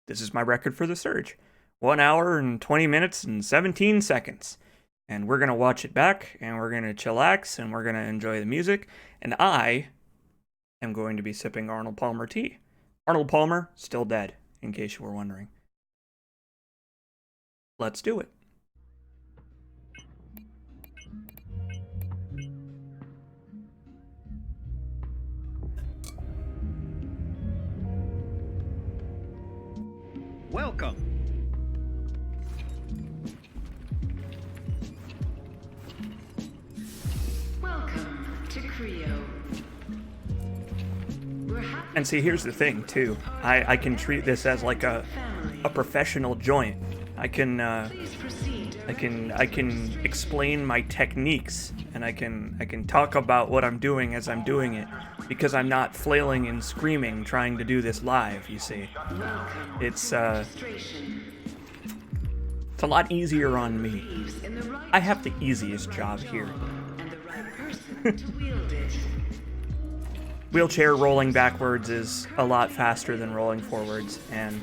this is my record for the surge. 1 hour and 20 minutes and 17 seconds. And we're going to watch it back, and we're going to chillax, and we're going to enjoy the music. And I am going to be sipping Arnold Palmer tea. Arnold Palmer, still dead, in case you were wondering. Let's do it. Welcome. Welcome to Creo. And see, here's the thing, too. I can treat this as like a professional joint. I can explain my techniques, and I can talk about what I'm doing as I'm doing it, because I'm not flailing and screaming trying to do this live, you see. It's a lot easier on me. I have the easiest job here. Wheelchair rolling backwards is a lot faster than rolling forwards, and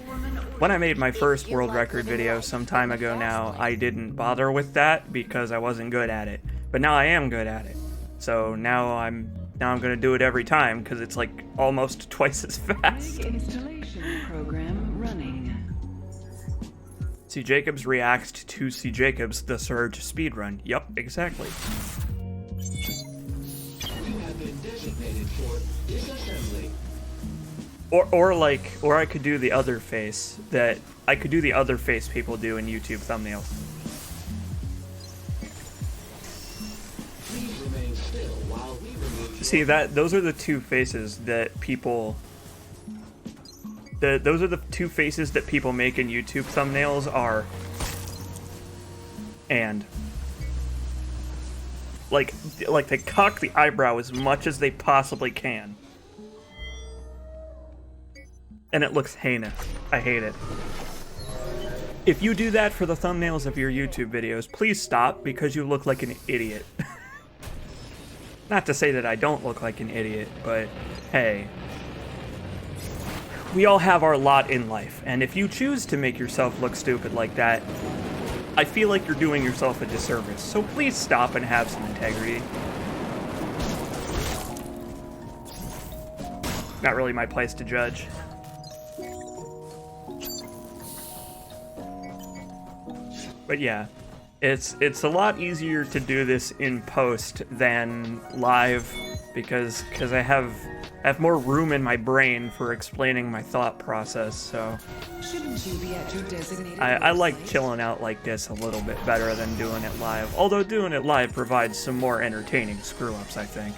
when I made my first world record video some time ago now, I didn't bother with that because I wasn't good at it. But now I am good at it. So now I'm gonna do it every time because it's like almost twice as fast. Installation program running. C. Jacobs reacts to C. Jacobs, the Surge speedrun. Yup, exactly. You have been designated for disassembly. Or I could do the other face people do in YouTube thumbnails. Please remain still while we remove See, those are the two faces that people those are the two faces that people make in YouTube thumbnails are and like they cock the eyebrow as much as they possibly can. And it looks heinous. I hate it. If you do that for the thumbnails of your YouTube videos, please stop because you look like an idiot. Not to say that I don't look like an idiot, but hey. We all have our lot in life, and if you choose to make yourself look stupid like that, I feel like you're doing yourself a disservice. So please stop and have some integrity. Not really my place to judge. But yeah, it's a lot easier to do this in post than live because I have more room in my brain for explaining my thought process, so Shouldn't you be at your designated I like website? chilling out like this a little bit better than doing it live. Although doing it live provides some more entertaining screw-ups, I think.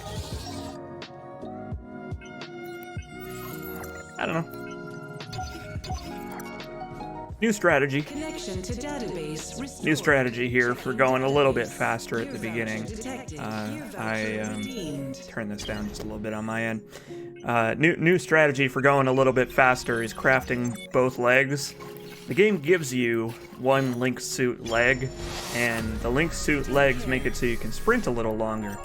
I don't know. New strategy. Connection to database restored. New strategy here for going a little bit faster at the beginning. Turn this down just a little bit on my end. New strategy for going a little bit faster is crafting both legs. The game gives you one link suit leg, and the link suit legs make it so you can sprint a little longer.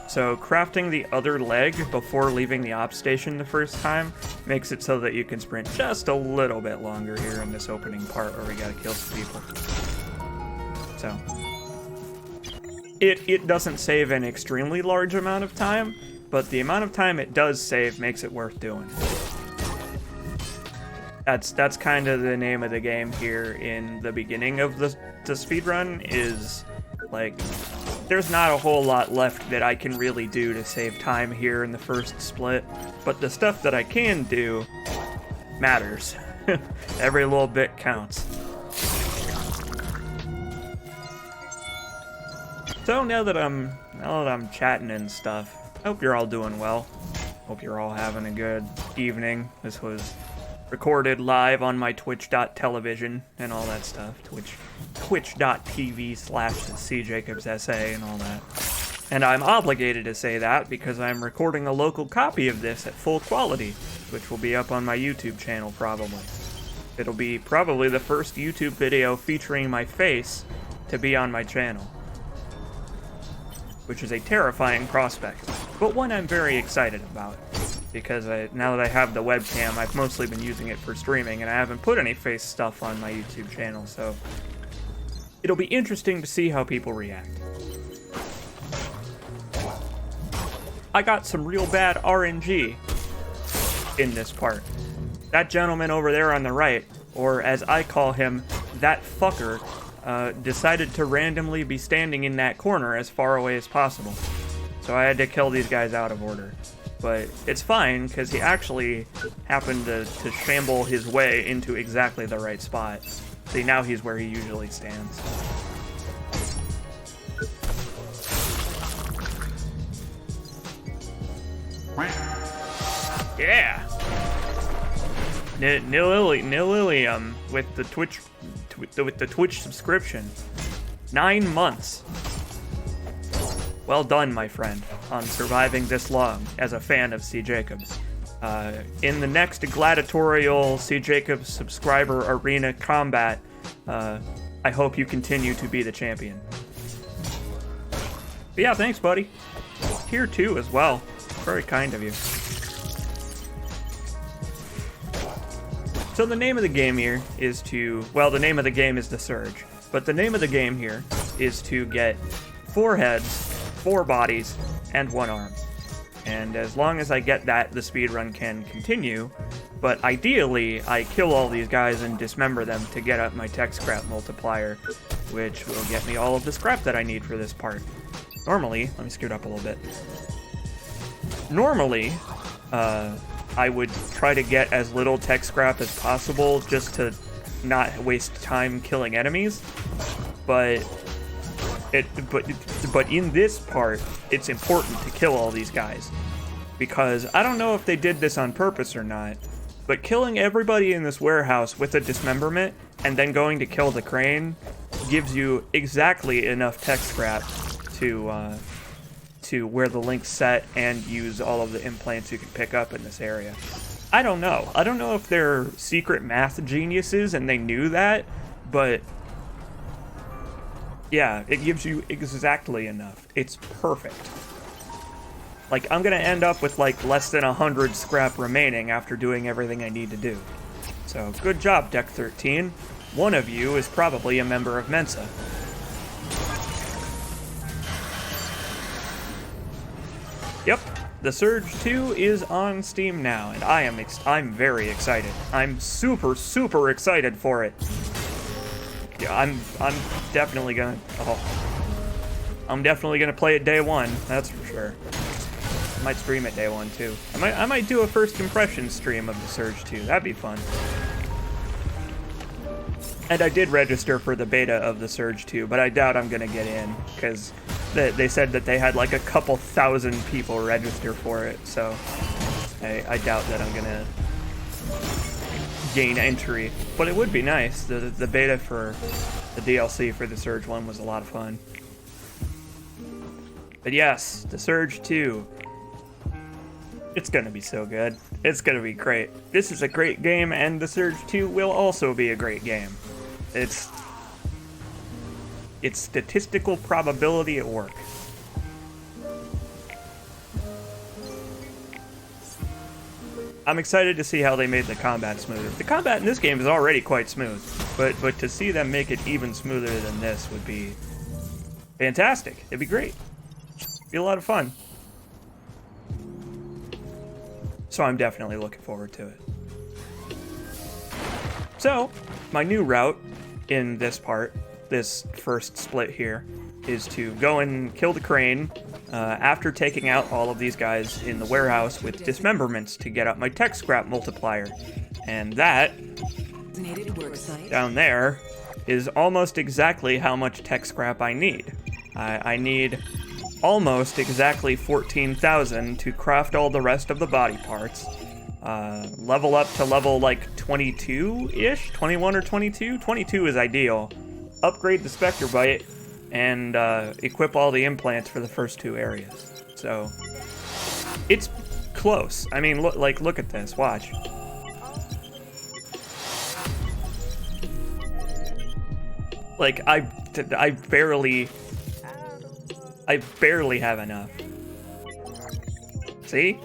So crafting the other leg before leaving the op station the first time makes it so that you can sprint just a little bit longer here in this opening part where we gotta kill some people. So it doesn't save an extremely large amount of time, but the amount of time it does save makes it worth doing. That's kind of the name of the game here in the beginning of the speedrun is like there's not a whole lot left that I can really do to save time here in the first split, but the stuff that I can do matters. Every little bit counts. So now that I'm chatting and stuff, I hope you're all doing well. Hope you're all having a good evening. This was recorded live on my twitch.television and all that stuff. Twitch.tv/CJacobsSA and all that. And I'm obligated to say that because I'm recording a local copy of this at full quality, which will be up on my YouTube channel probably. It'll be probably the first YouTube video featuring my face to be on my channel, which is a terrifying prospect, but one I'm very excited about. because now that I have the webcam, I've mostly been using it for streaming, and I haven't put any face stuff on my YouTube channel, so it'll be interesting to see how people react. I got some real bad RNG in this part. That gentleman over there on the right, or as I call him, that fucker, decided to randomly be standing in that corner as far away as possible. So I had to kill these guys out of order. But it's fine, because he actually happened to shamble his way into exactly the right spot. See, now he's where he usually stands. Yeah! Nililium with the Twitch subscription. 9 months. Well done, my friend, on surviving this long as a fan of C. Jacobs. In the next gladiatorial C. Jacobs subscriber arena combat, I hope you continue to be the champion. But yeah, thanks, buddy. Here too, as well. Very kind of you. So the name of the game here is to, well, the name of the game is The Surge, but the name of the game here is to get 4 heads, 4 bodies, and 1 arm. And as long as I get that, the speedrun can continue, but ideally, I kill all these guys and dismember them to get up my tech scrap multiplier, which will get me all of the scrap that I need for this part. Normally, let me scoot up a little bit. Normally, I would try to get as little tech scrap as possible just to not waste time killing enemies, but in this part, it's important to kill all these guys, because I don't know if they did this on purpose or not, but killing everybody in this warehouse with a dismemberment and then going to kill the crane gives you exactly enough tech scrap to where the link's set and use all of the implants you can pick up in this area. I don't know. I don't know if they're secret math geniuses and they knew that, but yeah, it gives you exactly enough. It's perfect. Like, I'm gonna end up with like less than 100 scrap remaining after doing everything I need to do. So, good job, Deck 13. One of you is probably a member of Mensa. Yep, The Surge 2 is on Steam now, and I'm very excited. I'm super excited for it. Yeah, I'm definitely gonna play it day one, that's for sure. I might stream it day one too. I might do a first impression stream of The Surge 2. That'd be fun. And I did register for the beta of The Surge 2, but I doubt I'm gonna get in, because they said that they had like a couple thousand people register for it, so I doubt that I'm gonna gain entry. But it would be nice. The beta for the DLC for The Surge 1 was a lot of fun. But yes, The Surge 2. It's gonna be so good. It's gonna be great. This is a great game, and The Surge 2 will also be a great game. It's statistical probability at work. I'm excited to see how they made the combat smoother. The combat in this game is already quite smooth, but to see them make it even smoother than this would be fantastic. It'd be great. It'd be a lot of fun. So I'm definitely looking forward to it. So, my new route in this part, this first split here, is to go and kill the crane after taking out all of these guys in the warehouse with dismemberments to get up my tech scrap multiplier. And that, down there, is almost exactly how much tech scrap I need. I need almost exactly 14,000 to craft all the rest of the body parts. Level up to level like 22-ish? 21 or 22? 22 is ideal. Upgrade the Spectre Bite, and equip all the implants for the first 2 areas. So, it's close. I mean, look at this. Watch. Like, I barely have enough. See?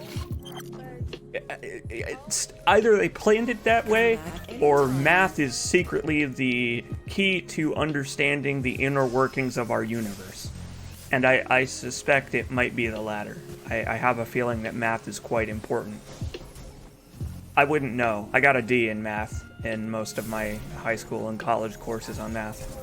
it's either they planned it that way, or math is secretly the key to understanding the inner workings of our universe. And I suspect it might be the latter. I have a feeling that math is quite important. I wouldn't know. I got a D in math in most of my high school and college courses on math.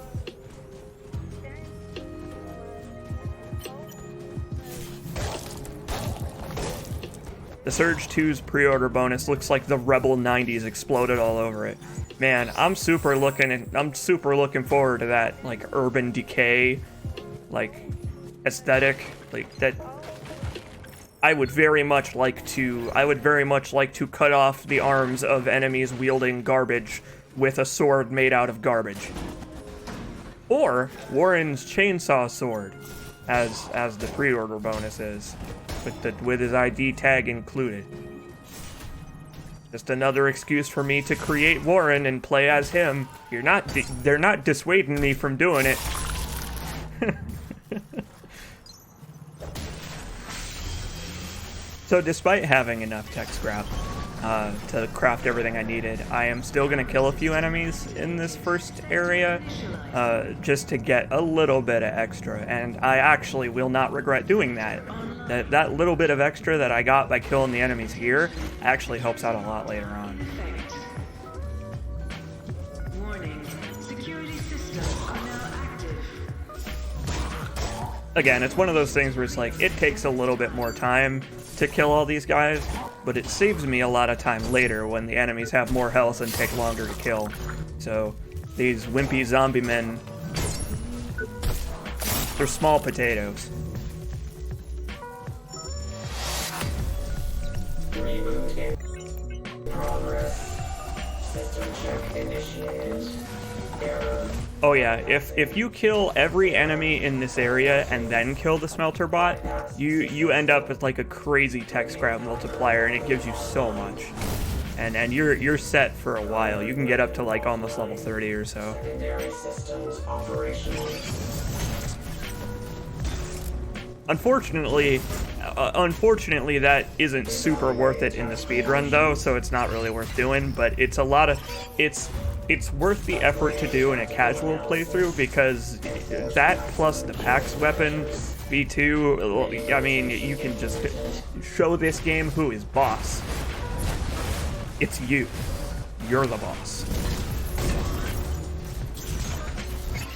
The Surge 2's pre-order bonus looks like the Rebel 90s exploded all over it. Man, I'm super looking forward to that, like, urban decay, like, aesthetic, like that. I would very much like to cut off the arms of enemies wielding garbage with a sword made out of garbage. Or Warren's chainsaw sword, as the pre-order bonus is, with his ID tag included. Just another excuse for me to create Warren and play as him. They're not dissuading me from doing it. So despite having enough tech scrap to craft everything I needed, I am still going to kill a few enemies in this first area just to get a little bit of extra, and I actually will not regret doing that. That little bit of extra that I got by killing the enemies here actually helps out a lot later on. Warning. Security systems are now active. Again, it's one of those things where it's like, it takes a little bit more time to kill all these guys, but it saves me a lot of time later when the enemies have more health and take longer to kill. So these wimpy zombie men, they're small potatoes. Reboot in progress. System check initiated. Error. Oh yeah, if you kill every enemy in this area and then kill the smelter bot, you end up with like a crazy tech scrap multiplier, and it gives you so much. And you're set for a while. You can get up to like almost level 30 or so. Secondary systems operational. Unfortunately, that isn't super worth it in the speedrun though, so it's not really worth doing, but it's worth the effort to do in a casual playthrough, because that plus the PAX weapon V2, I mean, you can just show this game who is boss. It's you. You're the boss.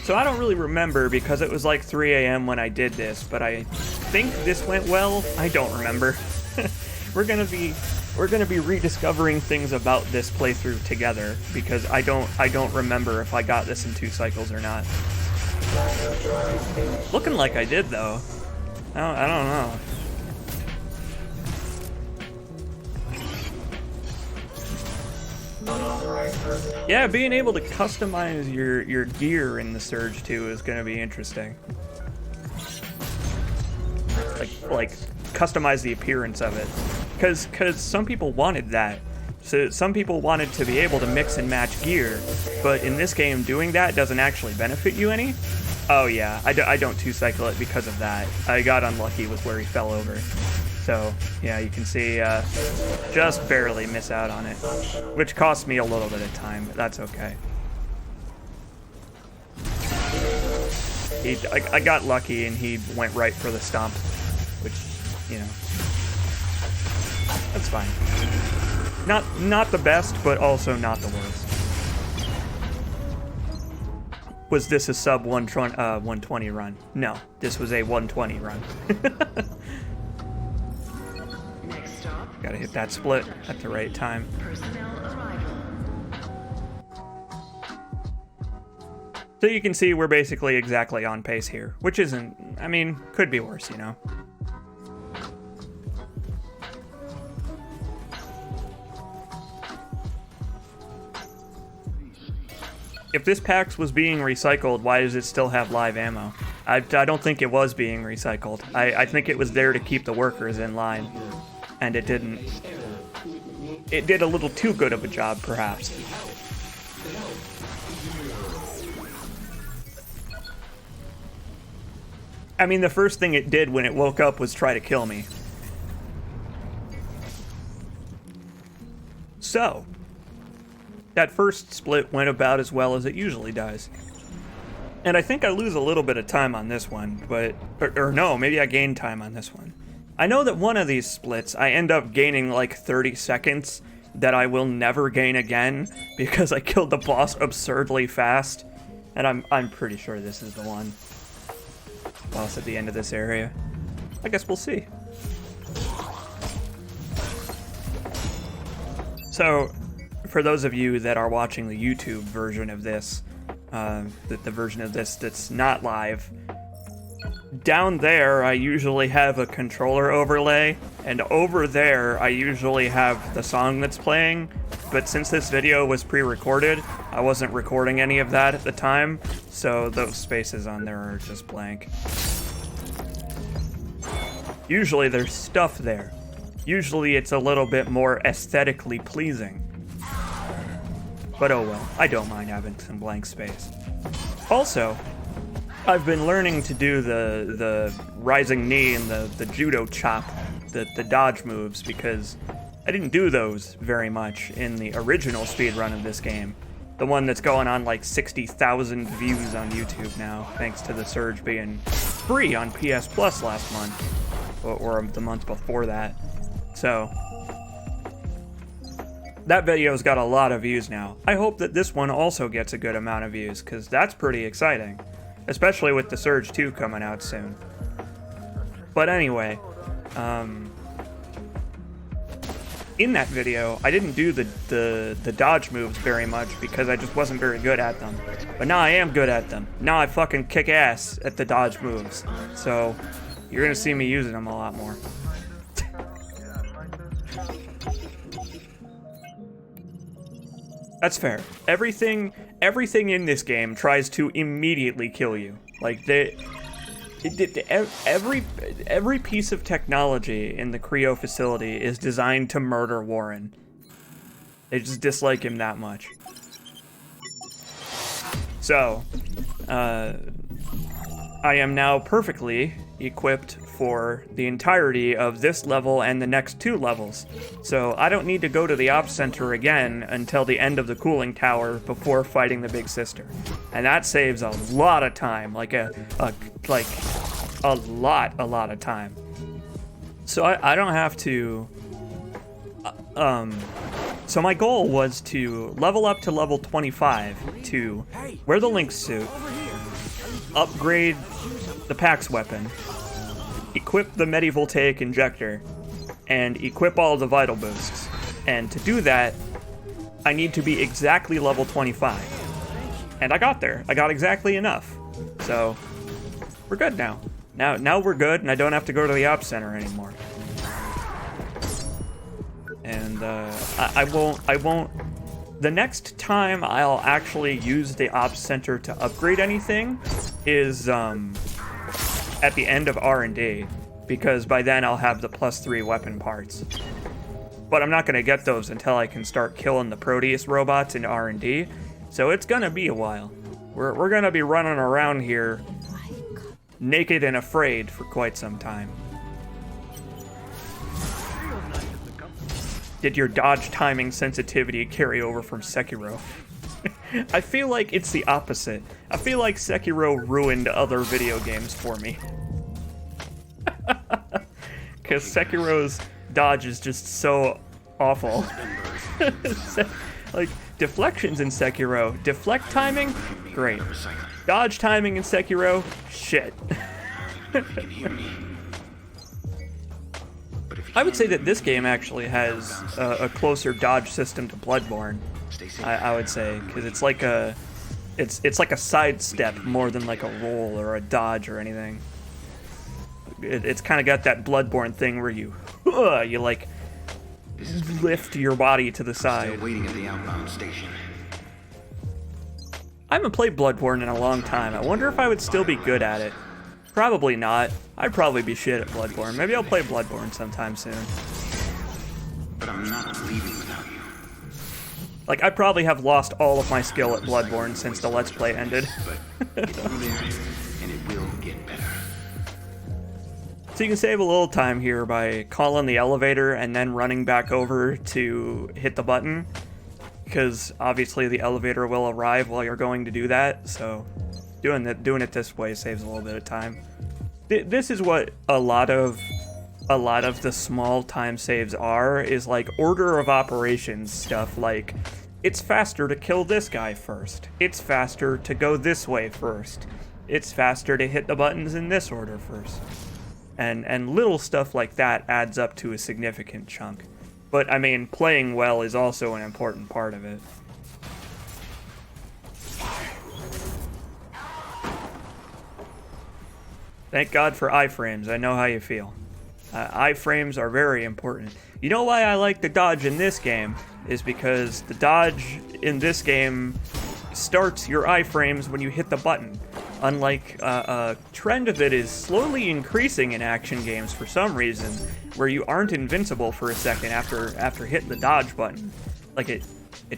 So I don't really remember, because it was like 3 a.m. when I did this, but I think this went well. I don't remember. We're gonna be rediscovering things about this playthrough together, because I don't remember if I got this in 2 cycles or not. Looking like I did though. I don't know. Yeah, being able to customize your gear in the Surge 2 is going to be interesting. Like customize the appearance of it, because some people wanted that. So some people wanted to be able to mix and match gear, but in this game, doing that doesn't actually benefit you any. Oh yeah, I don't 2-cycle it because of that. I got unlucky with where he fell over. So yeah, you can see just barely miss out on it, which cost me a little bit of time, but that's okay. I got lucky and he went right for the stomp, which, you know, that's fine. Not the best, but also not the worst. Was this a sub 120 run? No, this was a 120 run. Next stop. Gotta hit that split at the right time. Personnel arrival. So you can see we're basically exactly on pace here, which isn't, I mean, could be worse, you know. If this PAX was being recycled, why does it still have live ammo? I don't think it was being recycled. I think it was there to keep the workers in line, and it didn't. It did a little too good of a job, perhaps. I mean, the first thing it did when it woke up was try to kill me. So, that first split went about as well as it usually does. And I think I lose a little bit of time on this one, but... Or no, maybe I gain time on this one. I know that one of these splits, I end up gaining like 30 seconds that I will never gain again because I killed the boss absurdly fast. And I'm pretty sure this is the one. Boss at the end of this area. I guess we'll see. So, for those of you that are watching the YouTube version of this, the version of this that's not live, down there I usually have a controller overlay, and over there I usually have the song that's playing, but since this video was pre-recorded, I wasn't recording any of that at the time, so those spaces on there are just blank. Usually there's stuff there. Usually it's a little bit more aesthetically pleasing. But oh well, I don't mind having some blank space. Also, I've been learning to do the rising knee and the judo chop, the dodge moves, because I didn't do those very much in the original speedrun of this game. The one that's going on like 60,000 views on YouTube now, thanks to the surge being free on PS Plus last month, or the month before that. So, that video's got a lot of views now. I hope that this one also gets a good amount of views, because that's pretty exciting. Especially with the Surge 2 coming out soon. But anyway, in that video, I didn't do the dodge moves very much because I just wasn't very good at them. But now I am good at them. Now I fucking kick ass at the dodge moves. So, you're gonna see me using them a lot more. That's fair. Everything in this game tries to immediately kill you. Like, every piece of technology in the Creo facility is designed to murder Warren. They just dislike him that much. So, I am now perfectly equipped for the entirety of this level and the next 2 levels. So I don't need to go to the ops center again until the end of the cooling tower before fighting the big sister. And that saves a lot of time, like a lot of time. So I don't have to, so my goal was to level up to level 25 to wear the Link suit, upgrade the Pax weapon, equip the Medivoltaic injector, and equip all the vital boosts. And to do that, I need to be exactly level 25. And I got there. I got exactly enough. So, we're good now. Now we're good, and I don't have to go to the ops center anymore. And I won't. The next time I'll actually use the ops center to upgrade anything is at the end of R&D, because by then I'll have the +3 weapon parts. But I'm not gonna get those until I can start killing the Proteus robots in R&D, so it's gonna be a while. We're gonna be running around here naked and afraid for quite some time. Did your dodge timing sensitivity carry over from Sekiro? I feel like it's the opposite. I feel like Sekiro ruined other video games for me. Because Sekiro's dodge is just so awful. Like, deflections in Sekiro. Deflect timing? Great. Dodge timing in Sekiro? Shit. I would say that this game actually has a closer dodge system to Bloodborne. I would say, because it's like a sidestep more than like a roll or a dodge or anything. It's kind of got that Bloodborne thing where you like lift your body to the side. Waiting at the outbound station. I haven't played Bloodborne in a long time. I wonder if I would still be good at it. Probably not. I'd probably be shit at Bloodborne. Maybe I'll play Bloodborne sometime soon. But I'm not leaving without you. Like, I probably have lost all of my skill at Bloodborne since the Let's Play ended. But get through there, and it will get better. So you can save a little time here by calling the elevator and then running back over to hit the button, because obviously the elevator will arrive while you're going to do that, so doing it this way saves a little bit of time. This is what a lot of the small time saves are, is like order of operations stuff, like it's faster to kill this guy first, it's faster to go this way first, it's faster to hit the buttons in this order first. And little stuff like that adds up to a significant chunk. But, I mean, playing well is also an important part of it. Thank God for iframes. I know how you feel. Iframes are very important. You know why I like the dodge in this game? Is because the dodge in this game starts your iframes when you hit the button. Unlike a trend that is slowly increasing in action games for some reason, where you aren't invincible for a second after hitting the dodge button. Like it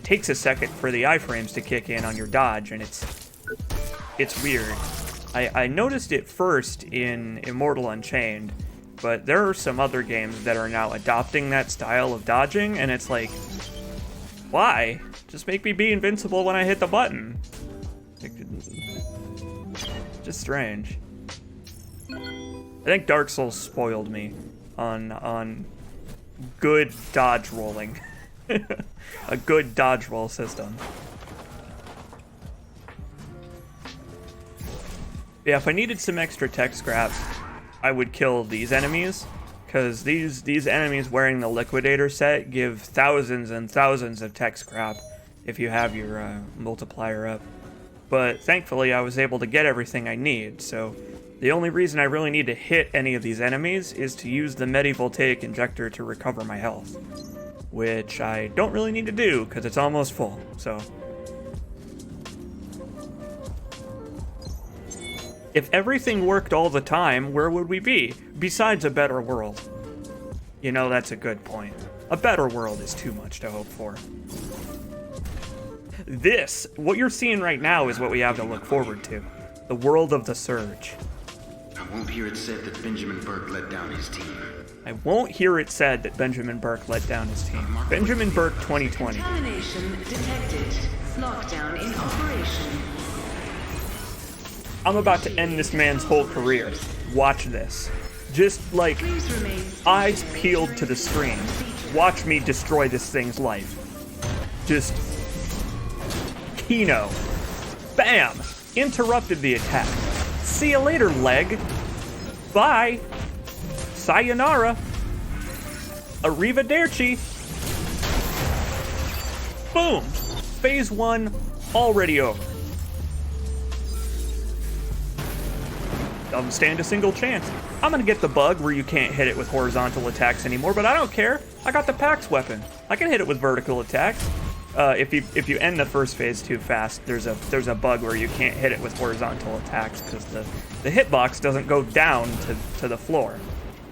takes a second for the iframes to kick in on your dodge, and it's weird. I noticed it first in Immortal Unchained, but there are some other games that are now adopting that style of dodging, and it's like, why? Just make me be invincible when I hit the button. Just strange. I think Dark Souls spoiled me on good dodge rolling. A good dodge roll system. Yeah, if I needed some extra tech scrap, I would kill these enemies, because these enemies wearing the Liquidator set give thousands and thousands of tech scrap if you have your multiplier up. But thankfully I was able to get everything I need, so the only reason I really need to hit any of these enemies is to use the Medivoltaic Injector to recover my health, which I don't really need to do because it's almost full, so. If everything worked all the time, where would we be? Besides a better world. You know, that's a good point. A better world is too much to hope for. What you're seeing right now is what we have to look forward to. The world of the Surge. I won't hear it said that Benjamin Burke let down his team. I won't hear it said that Benjamin Burke let down his team. Benjamin Burke 2020. Contamination detected. Lockdown in operation. I'm about to end this man's whole career. Watch this. Just like eyes peeled to the screen. Watch me destroy this thing's life. Just Kino. Bam! Interrupted the attack. See you later, leg. Bye. Sayonara. Arrivederci. Boom. Phase 1 already over. Doesn't stand a single chance. I'm gonna get the bug where you can't hit it with horizontal attacks anymore, but I don't care. I got the Pax weapon. I can hit it with vertical attacks. If you end the first phase too fast, there's a bug where you can't hit it with horizontal attacks because the hitbox doesn't go down to the floor.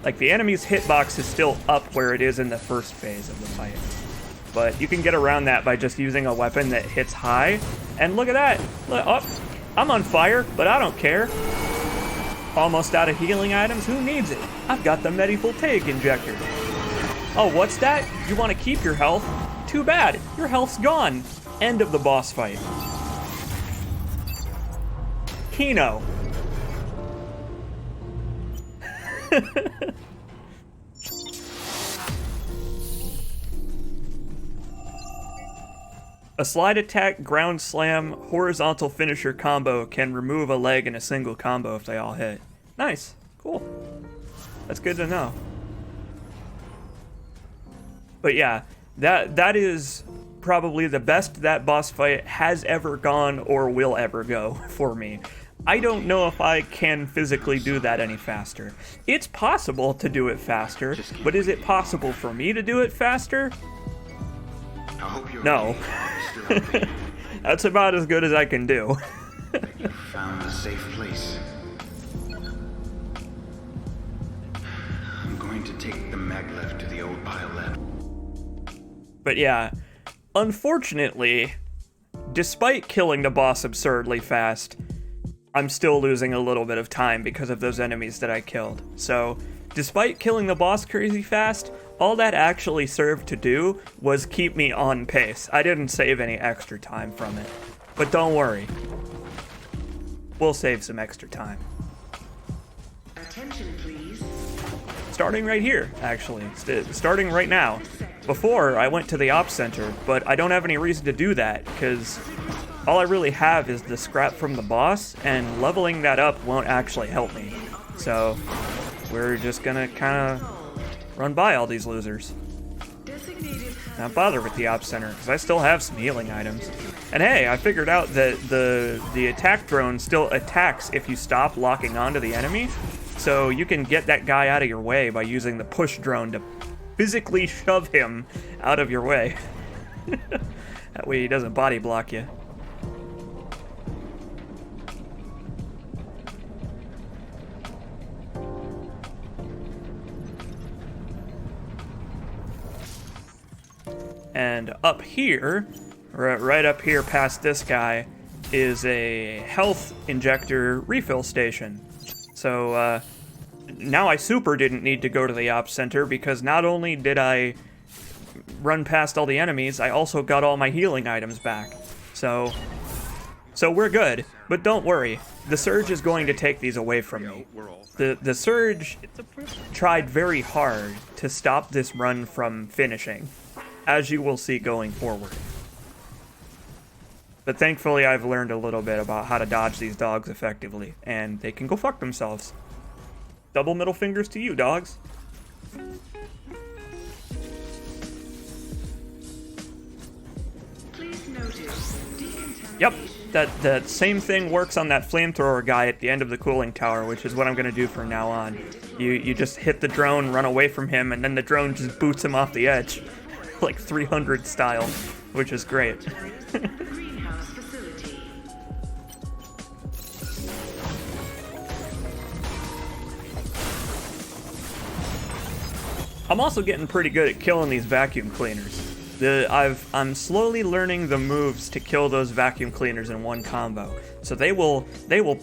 Like the enemy's hitbox is still up where it is in the first phase of the fight. But you can get around that by just using a weapon that hits high. And look at that. Oh, I'm on fire, but I don't care. Almost out of healing items, who needs it? I've got the Medivoltaic Injector. Oh, what's that? You want to keep your health? Too bad, your health's gone. End of the boss fight. Kino. A slide attack, ground slam, horizontal finisher combo can remove a leg in a single combo if they all hit. Nice, cool. That's good to know. But yeah, that is probably the best that boss fight has ever gone or will ever go for me. I don't know if I can physically do that any faster. It's possible to do it faster, but is it possible for me to do it faster? I hope you're No. okay. Still out there. That's about as good as I can do. You found a safe place. I'm going to take the maglev to the old biolab. But yeah, unfortunately, despite killing the boss absurdly fast, I'm still losing a little bit of time because of those enemies that I killed. So despite killing the boss crazy fast, all that actually served to do was keep me on pace. I didn't save any extra time from it. But don't worry. We'll save some extra time. Attention, please. Starting right here, actually. Starting right now. Before, I went to the Ops Center, but I don't have any reason to do that, because all I really have is the scrap from the boss, and leveling that up won't actually help me. So, we're just gonna kinda run by all these losers. Not bother with the Ops Center, because I still have some healing items. And hey, I figured out that the attack drone still attacks if you stop locking onto the enemy. So you can get that guy out of your way by using the push drone to physically shove him out of your way. That way he doesn't body block you. And up here, right up here past this guy, is a health injector refill station. So now I super didn't need to go to the Ops Center, because not only did I run past all the enemies, I also got all my healing items back. So we're good, but don't worry. The Surge is going to take these away from me. The Surge tried very hard to stop this run from finishing, as you will see going forward. But thankfully I've learned a little bit about how to dodge these dogs effectively, and they can go fuck themselves. Double middle fingers to you, dogs. Please notice Yep, that same thing works on that flamethrower guy at the end of the cooling tower, which is what I'm gonna do from now on. You just hit the drone, run away from him, and then the drone just boots him off the edge. Like 300 style, which is great. greenhouse facility. I'm also getting pretty good at killing these vacuum cleaners. I'm slowly learning the moves to kill those vacuum cleaners in one combo. So they will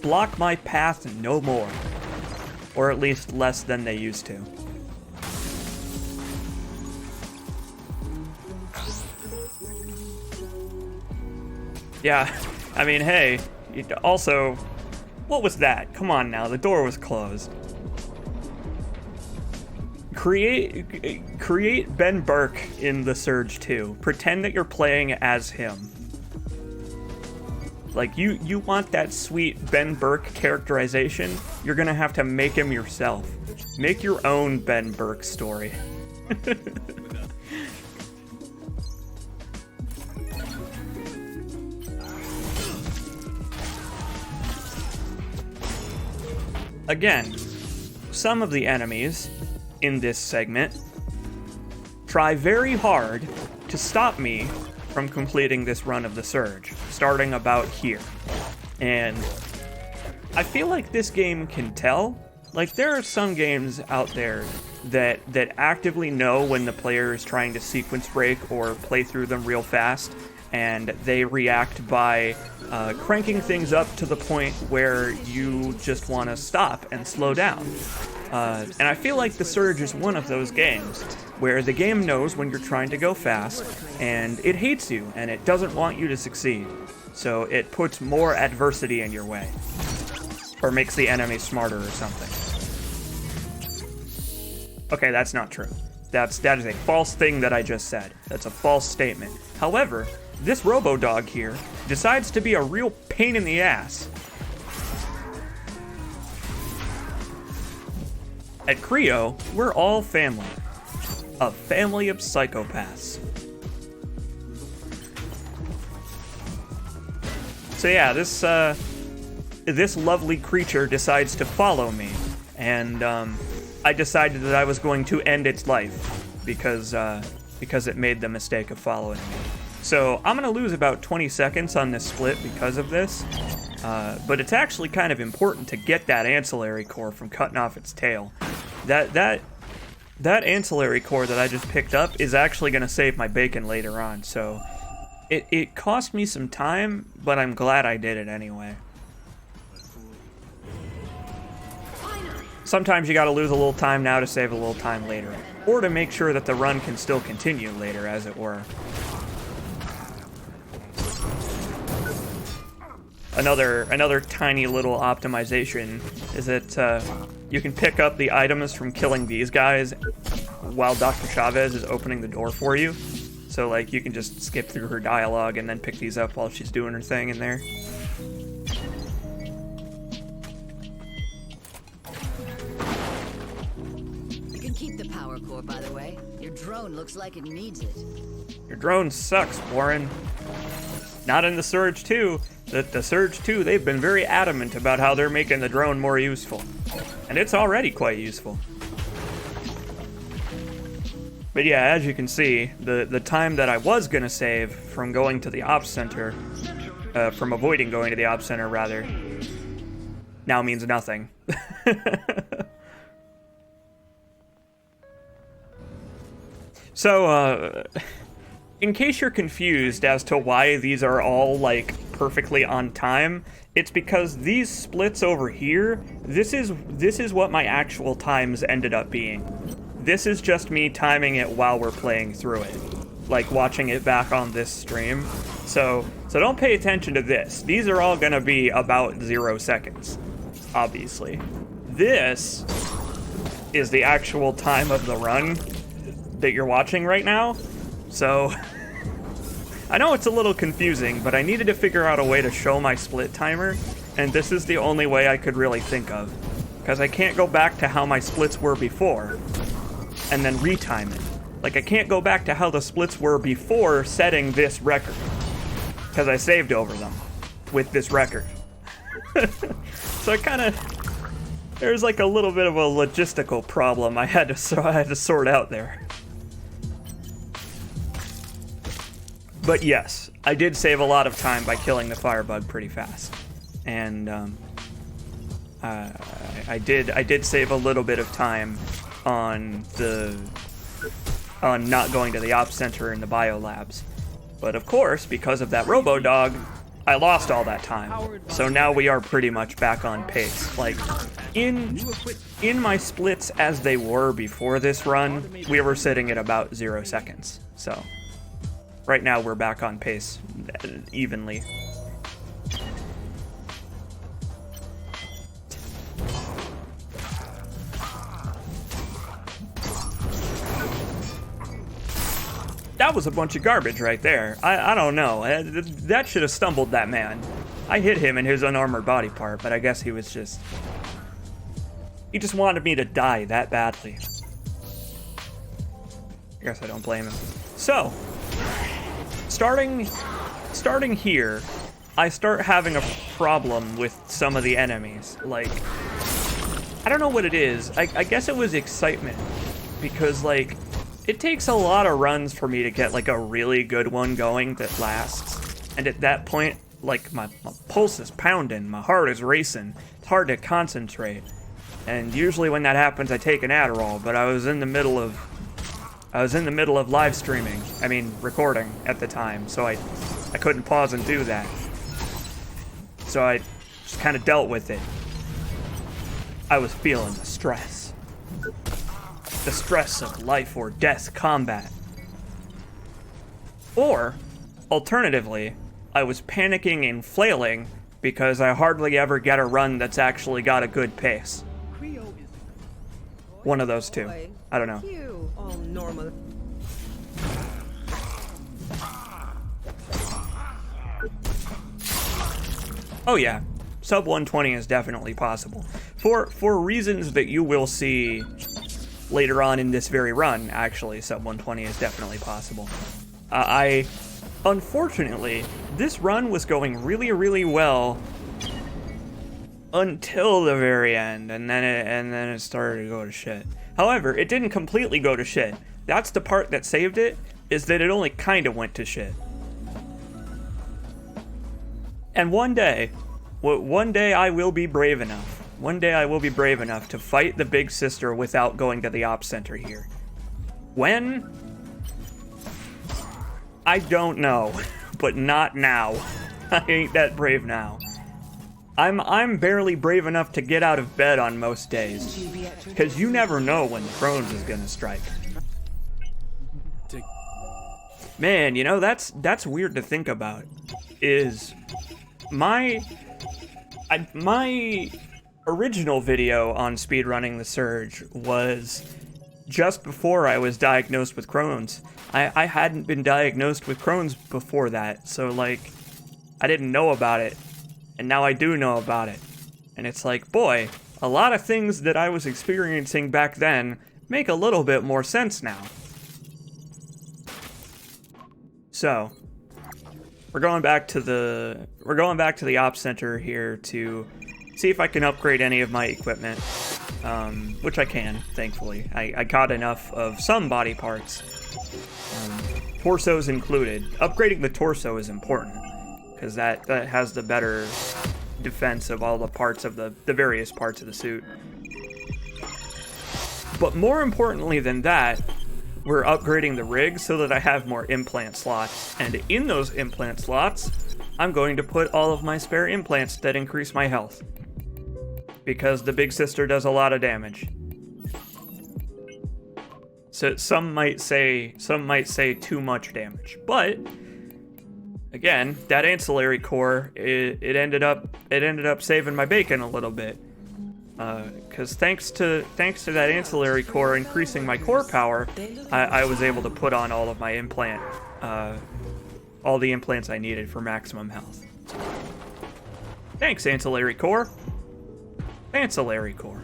block my path no more. Or at least less than they used to. Yeah, I mean, hey, also, what was that? Come on now, the door was closed. Create Ben Burke in The Surge 2. Pretend that you're playing as him. Like, you want that sweet Ben Burke characterization, you're gonna have to make him yourself. Make your own Ben Burke story. Again, some of the enemies in this segment try very hard to stop me from completing this run of the Surge, starting about here. And I feel like this game can tell. Like, there are some games out there that actively know when the player is trying to sequence break or play through them real fast, and they react by cranking things up to the point where you just want to stop and slow down. And I feel like The Surge is one of those games where the game knows when you're trying to go fast, and it hates you, and it doesn't want you to succeed. So it puts more adversity in your way. Or makes the enemy smarter or something. Okay, that's not true. That is a false thing that I just said. That's a false statement. However, this Robo-Dog here decides to be a real pain in the ass. At Creo, we're all family. A family of psychopaths. So yeah, this lovely creature decides to follow me, and I decided that I was going to end its life because it made the mistake of following me. So I'm gonna lose about 20 seconds on this split because of this, but it's actually kind of important to get that ancillary core from cutting off its tail. That ancillary core that I just picked up is actually gonna save my bacon later on, so it cost me some time, but I'm glad I did it anyway. Finally, Sometimes you gotta lose a little time now to save a little time later, or to make sure that the run can still continue later, as it were. Another tiny little optimization is that you can pick up the items from killing these guys while Dr. Chavez is opening the door for you. So, like, you can just skip through her dialogue and then pick these up while she's doing her thing in there. You can keep the power core, by the way. Your drone looks like it needs it. Your drone sucks, Warren. Not in the Surge 2. The Surge 2, they've been very adamant about how they're making the drone more useful. And it's already quite useful. But yeah, as you can see, the time that I was gonna save from going to the Ops Center, from avoiding going to the Ops Center, rather, now means nothing. So, in case you're confused as to why these are all, like, perfectly on time, it's because these splits over here, this is what my actual times ended up being. This is just me timing it while we're playing through it, like watching it back on this stream. So don't pay attention to this. These are all gonna be about 0 seconds, obviously. This is the actual time of the run that you're watching right now. So I know it's a little confusing, but I needed to figure out a way to show my split timer, and this is the only way I could really think of, because I can't go back to how my splits were before and then retime it. Like, I can't go back to how the splits were before setting this record, because I saved over them with this record. So I kind of, there's like a little bit of a logistical problem I had to sort out there. But yes, I did save a lot of time by killing the firebug pretty fast, and I did save a little bit of time on not going to the Ops Center and the biolabs. But of course, because of that Robo-Dog, I lost all that time. So now we are pretty much back on pace. Like, in my splits as they were before this run, we were sitting at about 0 seconds. So right now we're back on pace evenly. That was a bunch of garbage right there. I don't know. That should have stumbled that man. I hit him in his unarmored body part, but I guess he just wanted me to die that badly. I guess I don't blame him. So, starting here, I start having a problem with some of the enemies. Like, I don't know what it is. I guess it was excitement, because, like, it takes a lot of runs for me to get, like, a really good one going that lasts. And at that point, like, my pulse is pounding, my heart is racing. It's hard to concentrate. And usually when that happens, I take an Adderall, but I was in the middle of live streaming, recording at the time, so I couldn't pause and do that. So I just kind of dealt with it. I was feeling the stress. The stress of life or death combat. Or, alternatively, I was panicking and flailing because I hardly ever get a run that's actually got a good pace. One of those two. I don't know. All normal. Oh yeah, sub 120 is definitely possible. For reasons that you will see later on in this very run, actually, sub 120 is definitely possible. Unfortunately, this run was going really, really well until the very end, and then it started to go to shit. However, it didn't completely go to shit. That's the part that saved it, is that it only kind of went to shit. And one day I will be brave enough. One day I will be brave enough to fight the big sister without going to the Ops Center here. When? I don't know, but not now. I ain't that brave now. I'm barely brave enough to get out of bed on most days, because you never know when the Crohn's is gonna strike. Man, you know, that's weird to think about. Is my original video on speedrunning the Surge was just before I was diagnosed with Crohn's. I hadn't been diagnosed with Crohn's before that, so like, I didn't know about it, and now I do know about it. And it's like, boy, a lot of things that I was experiencing back then make a little bit more sense now. So, we're going back to the Ops Center here to see if I can upgrade any of my equipment, which I can, thankfully. I got enough of some body parts, torsos included. Upgrading the torso is important, because that has the better defense of all the parts of the various parts of the suit. But more importantly than that, we're upgrading the rig so that I have more implant slots, and in those implant slots, I'm going to put all of my spare implants that increase my health, because the big sister does a lot of damage. So some might say too much damage, but again, that ancillary core, it ended up saving my bacon a little bit, because thanks to that ancillary core increasing my core power, I was able to put on all of my all the implants I needed for maximum health. Thanks, ancillary core. Ancillary core.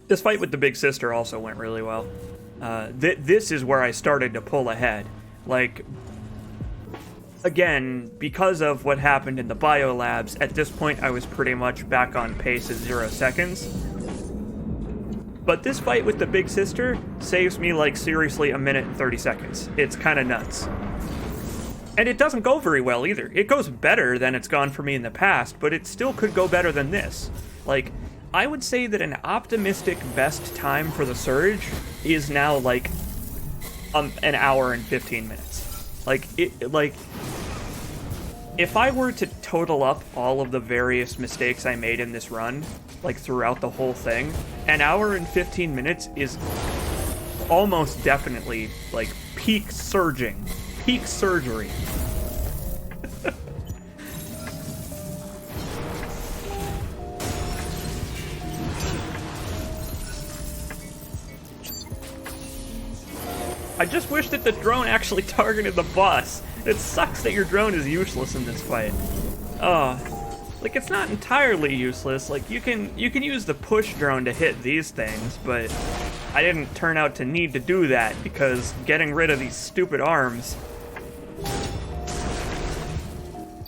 This fight with the big sister also went really well. This is where I started to pull ahead. Like, again, because of what happened in the biolabs, at this point I was pretty much back on pace at 0 seconds. But this fight with the big sister saves me, like, seriously 1 minute and 30 seconds. It's kind of nuts. And it doesn't go very well either. It goes better than it's gone for me in the past, but it still could go better than this. Like, I would say that an optimistic best time for the Surge is now, like, an hour and 15 minutes. Like, if I were to total up all of the various mistakes I made in this run, like, throughout the whole thing, an hour and 15 minutes is almost definitely, like, peak surging. Peak surgery. I just wish that the drone actually targeted the boss. It sucks that your drone is useless in this fight. Like, it's not entirely useless. Like, you can use the push drone to hit these things, but I didn't turn out to need to do that because getting rid of these stupid arms,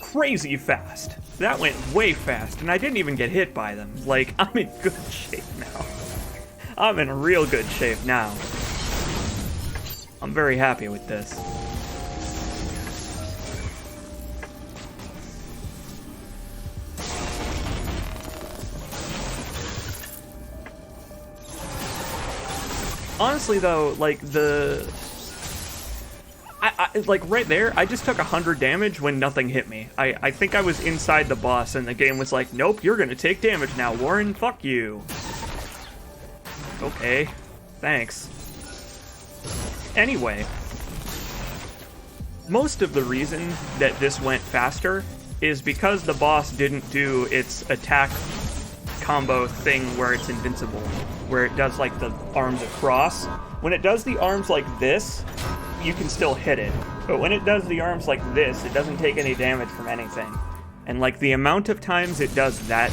crazy fast. That went way fast, and I didn't even get hit by them. Like, I'm in good shape now. I'm in real good shape now. I'm very happy with this. Honestly, though, like, like, right there, I just took 100 damage when nothing hit me. I think I was inside the boss, and the game was like, nope, you're gonna take damage now, Warren, fuck you. Okay, thanks. Anyway, most of the reason that this went faster is because the boss didn't do its attack combo thing where it's invincible, where it does, like, the arms across. When it does the arms like this, you can still hit it. But when it does the arms like this, it doesn't take any damage from anything. And, like, the amount of times it does that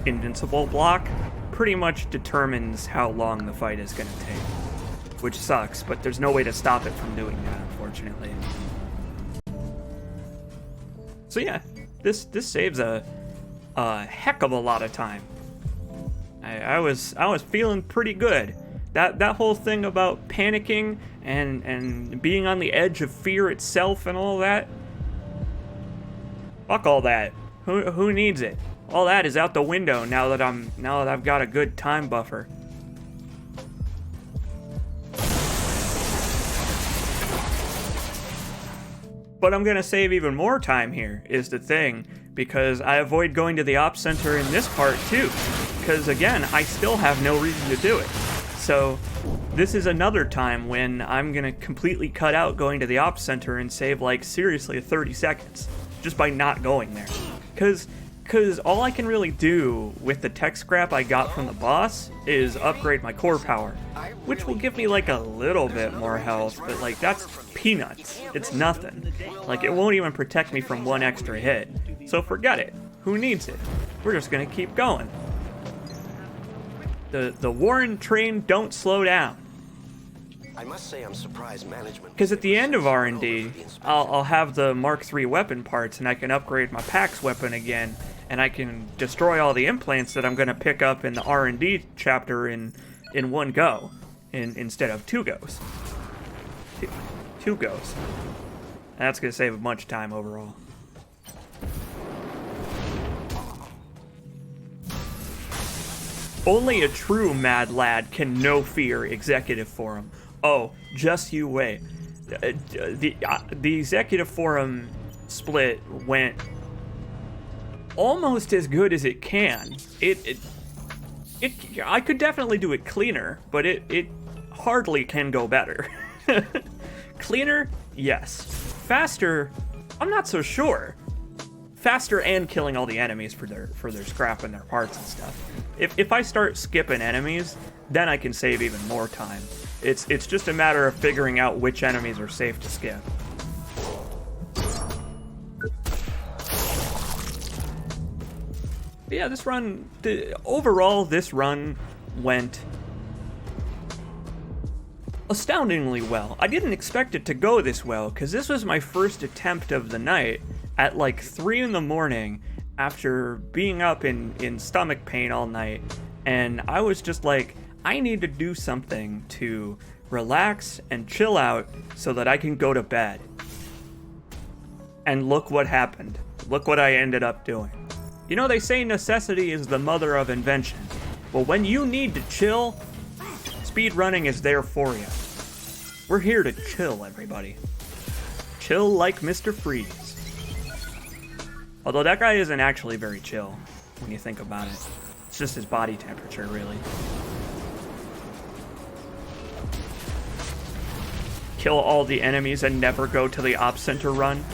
invincible block pretty much determines how long the fight is going to take. Which sucks, but there's no way to stop it from doing that, unfortunately. So yeah, this saves a heck of a lot of time. I was feeling pretty good. That whole thing about panicking and being on the edge of fear itself and all that. Fuck all that. Who needs it? All that is out the window now that I've got a good time buffer. But I'm gonna save even more time here, is the thing, because I avoid going to the op center in this part too, because again, I still have no reason to do it. So this is another time when I'm gonna completely cut out going to the op center and save like seriously 30 seconds just by not going there. Because all I can really do with the tech scrap I got from the boss is upgrade my core power, which will give me like a little bit more health, but like that's peanuts. It's nothing. Like it won't even protect me from one extra hit. So forget it. Who needs it? We're just gonna keep going. The Warren train don't slow down. I must say I'm surprised management. Because at the end of R&D, I'll have the Mark III weapon parts, and I can upgrade my PAX weapon again, and I can destroy all the implants that I'm going to pick up in the R&D chapter in one go, instead of 2 goes. Two goes. And that's going to save a bunch of time overall. Only a true mad lad can no fear executive forum. Oh, just you wait. The executive forum split went almost as good as it can. I could definitely do it cleaner, but it hardly can go better. Cleaner, yes. Faster, I'm not so sure. Faster and killing all the enemies for their scrap and their parts and stuff. If I start skipping enemies, then I can save even more time. It's just a matter of figuring out which enemies are safe to skip. But yeah, this run, overall, this run went astoundingly well. I didn't expect it to go this well, because this was my first attempt of the night at like 3 in the morning after being up in stomach pain all night, and I was just like, I need to do something to relax and chill out so that I can go to bed. And look what happened. Look what I ended up doing. You know, they say necessity is the mother of invention. Well, when you need to chill, speedrunning is there for you. We're here to chill, everybody. Chill like Mr. Freeze. Although that guy isn't actually very chill when you think about it. It's just his body temperature, really. Kill all the enemies and never go to the op center run.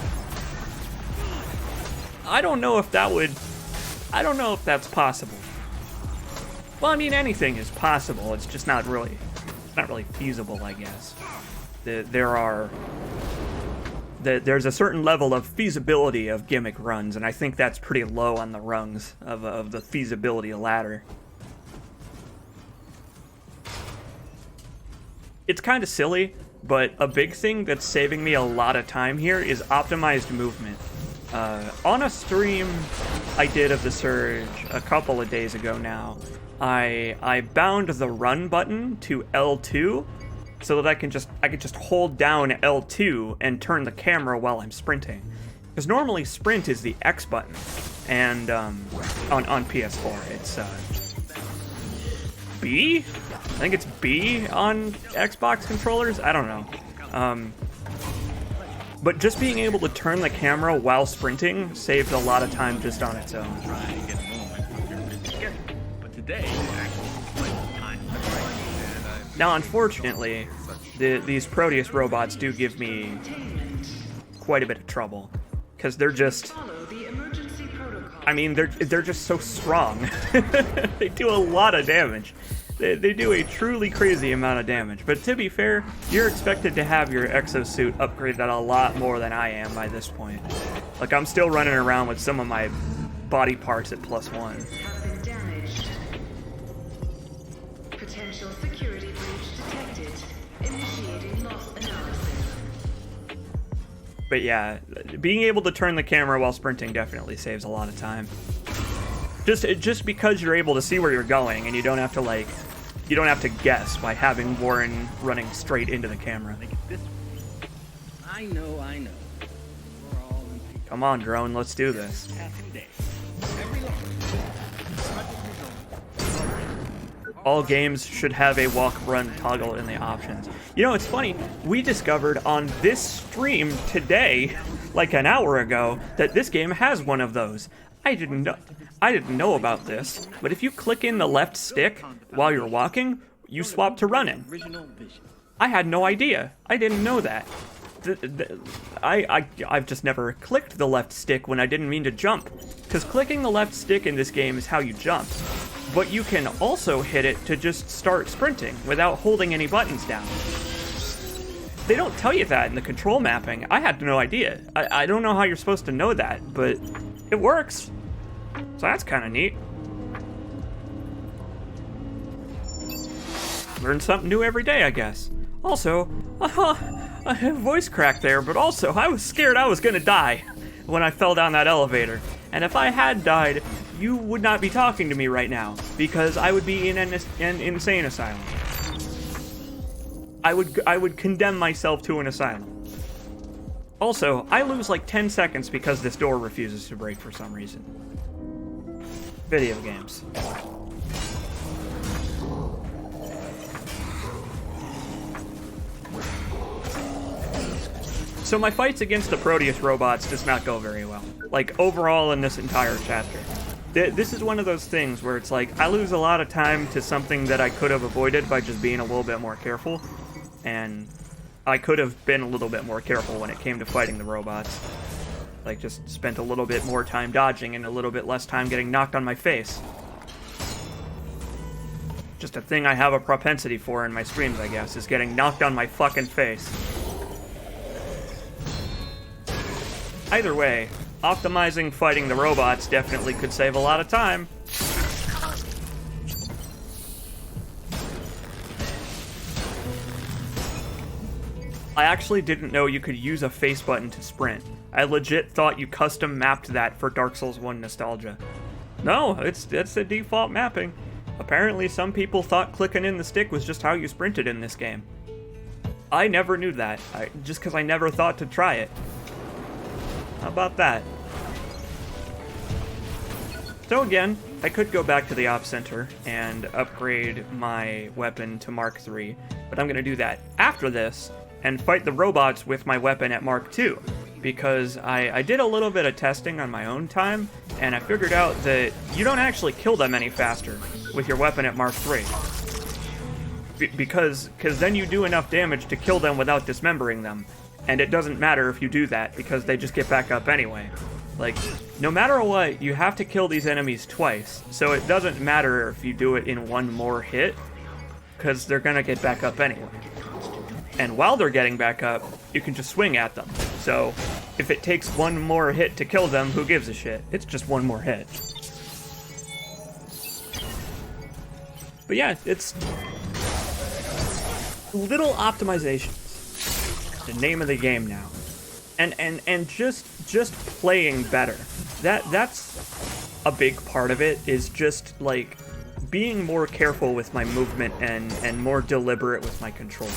I don't know if that's possible. Well, I mean, anything is possible. It's just not really feasible, I guess. There's a certain level of feasibility of gimmick runs, and I think that's pretty low on the rungs of the feasibility ladder. It's kind of silly, but a big thing that's saving me a lot of time here is optimized movement. On a stream I did of the Surge a couple of days ago now, I bound the run button to L2 so that I can just hold down L2 and turn the camera while I'm sprinting. Because normally sprint is the X button, and on PS4 it's B? I think it's B on Xbox controllers? I don't know. But just being able to turn the camera while sprinting saved a lot of time just on its own. Now, unfortunately, these Proteus robots do give me quite a bit of trouble, because they're just, I mean, they're just so strong. They do a lot of damage. They do a truly crazy amount of damage. But to be fair, you're expected to have your exosuit upgraded a lot more than I am by this point. Like, I'm still running around with some of my body parts at +1. Potential security breach detected. Initiating loss analysis. But yeah, being able to turn the camera while sprinting definitely saves a lot of time. Just because you're able to see where you're going, and you don't have to guess by having Warren running straight into the camera. I know. We're all in peace. Come on, drone, let's do this. All games should have a walk-run toggle in the options. You know, it's funny, we discovered on this stream today like an hour ago that this game has one of those. I didn't know about this, but if you click in the left stick while you're walking, you swap to running. Original vision. I had no idea. I didn't know that. I've just never clicked the left stick when I didn't mean to jump. Because clicking the left stick in this game is how you jump. But you can also hit it to just start sprinting without holding any buttons down. They don't tell you that in the control mapping. I had no idea. I don't know how you're supposed to know that, but it works. So that's kind of neat. Learn something new every day, I guess. Also, I have voice crack there, but also I was scared I was gonna die when I fell down that elevator. And if I had died, you would not be talking to me right now, because I would be in an insane asylum. I would condemn myself to an asylum. Also, I lose like 10 seconds because this door refuses to break for some reason. Video games. So my fights against the Proteus robots does not go very well. Like, overall in this entire chapter. This is one of those things where it's like, I lose a lot of time to something that I could have avoided by just being a little bit more careful. And I could have been a little bit more careful when it came to fighting the robots. Like, just spent a little bit more time dodging and a little bit less time getting knocked on my face. Just a thing I have a propensity for in my streams, I guess, is getting knocked on my fucking face. Either way, optimizing fighting the robots definitely could save a lot of time. I actually didn't know you could use a face button to sprint. I legit thought you custom mapped that for Dark Souls 1 nostalgia. No, it's the default mapping. Apparently some people thought clicking in the stick was just how you sprinted in this game. I never knew that, just because I never thought to try it. How about that? So again, I could go back to the Op Center and upgrade my weapon to Mark III, but I'm going to do that after this and fight the robots with my weapon at Mark II, because I did a little bit of testing on my own time, and I figured out that you don't actually kill them any faster with your weapon at Mark III. Because then you do enough damage to kill them without dismembering them. And it doesn't matter if you do that, because they just get back up anyway. Like, no matter what, you have to kill these enemies twice, so it doesn't matter if you do it in one more hit, because they're gonna get back up anyway. And while they're getting back up, you can just swing at them. So, if it takes one more hit to kill them, who gives a shit? It's just one more hit. But yeah, it's little optimizations. The name of the game now, and just playing better. That's a big part of it, is just like being more careful with my movement and more deliberate with my control.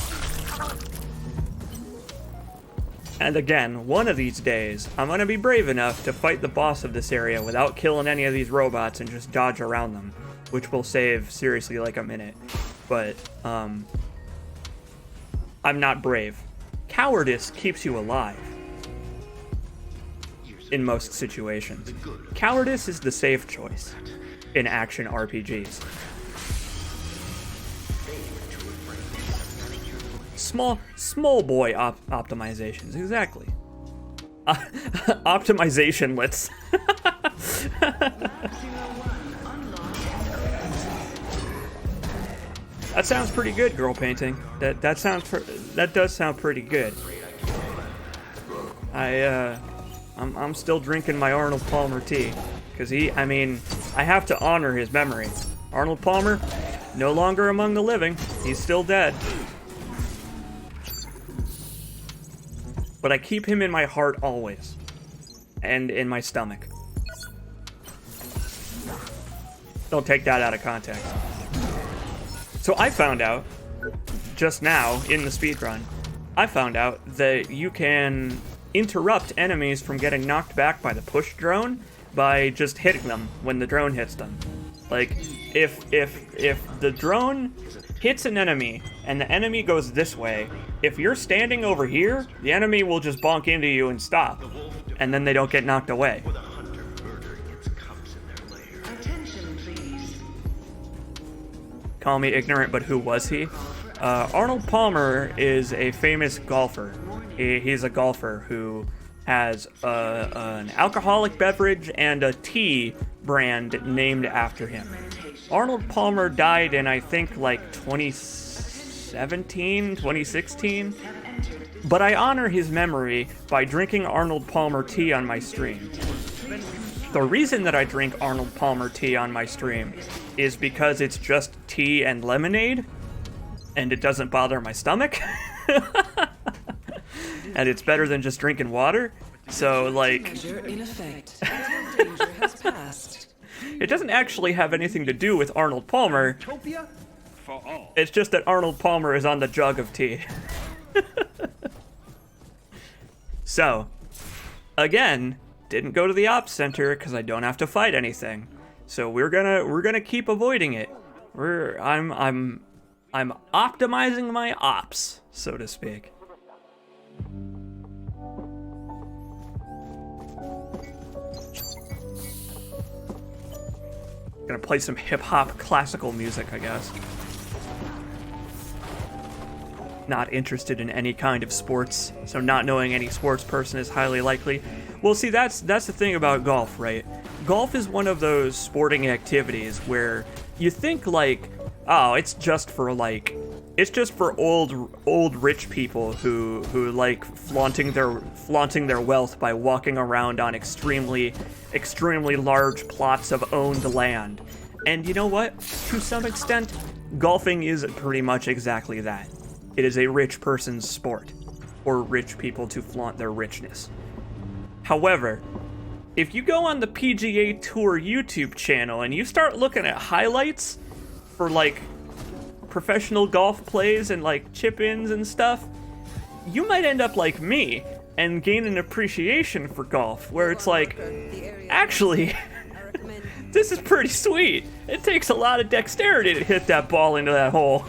And again, one of these days, I'm gonna be brave enough to fight the boss of this area without killing any of these robots and just dodge around them, which will save seriously like a minute. But I'm not brave. Cowardice keeps you alive in most situations. Cowardice is the safe choice in action RPGs. Small boy optimizations, exactly. Optimizationlets. That sounds pretty good, girl painting. That does sound pretty good. I'm still drinking my Arnold Palmer tea, because I have to honor his memory. Arnold Palmer, no longer among the living. He's still dead. But I keep him in my heart always, and in my stomach. Don't take that out of context. So I found out, just now, in the speedrun, I found out that you can interrupt enemies from getting knocked back by the push drone by just hitting them when the drone hits them. Like, if the drone hits an enemy and the enemy goes this way, if you're standing over here, the enemy will just bonk into you and stop. and then they don't get knocked away. Or the hunter murdered its cubs in their lair. Attention, please. Call me ignorant, but who was he? Arnold Palmer is a famous golfer. He's a golfer who has an alcoholic beverage and a tea brand named after him. Arnold Palmer died in, I think, like 2017, 2016. But I honor his memory by drinking Arnold Palmer tea on my stream. The reason that I drink Arnold Palmer tea on my stream is because it's just tea and lemonade, and it doesn't bother my stomach. And it's better than just drinking water. So, like, In effect. Danger has passed. it doesn't actually have anything to do with Arnold Palmer. Utopia for all. It's just that Arnold Palmer is on the jug of tea. So, again, didn't go to the ops center because I don't have to fight anything. So we're gonna keep avoiding it. I'm optimizing my ops, so to speak. Gonna play some hip-hop classical music, I guess. Not interested in any kind of sports, so not knowing any sports person is highly likely. Well, see, that's the thing about golf, right? Golf is one of those sporting activities where you think, like, oh, it's just for old rich people who like flaunting their wealth by walking around on extremely large plots of owned land. And you know what? To some extent, golfing is pretty much exactly that. It is a rich person's sport, or rich people to flaunt their richness. However, if you go on the PGA Tour YouTube channel and you start looking at highlights for like professional golf plays and like chip-ins and stuff, you might end up like me and gain an appreciation for golf, where it's like, actually, this is pretty sweet. It takes a lot of dexterity to hit that ball into that hole.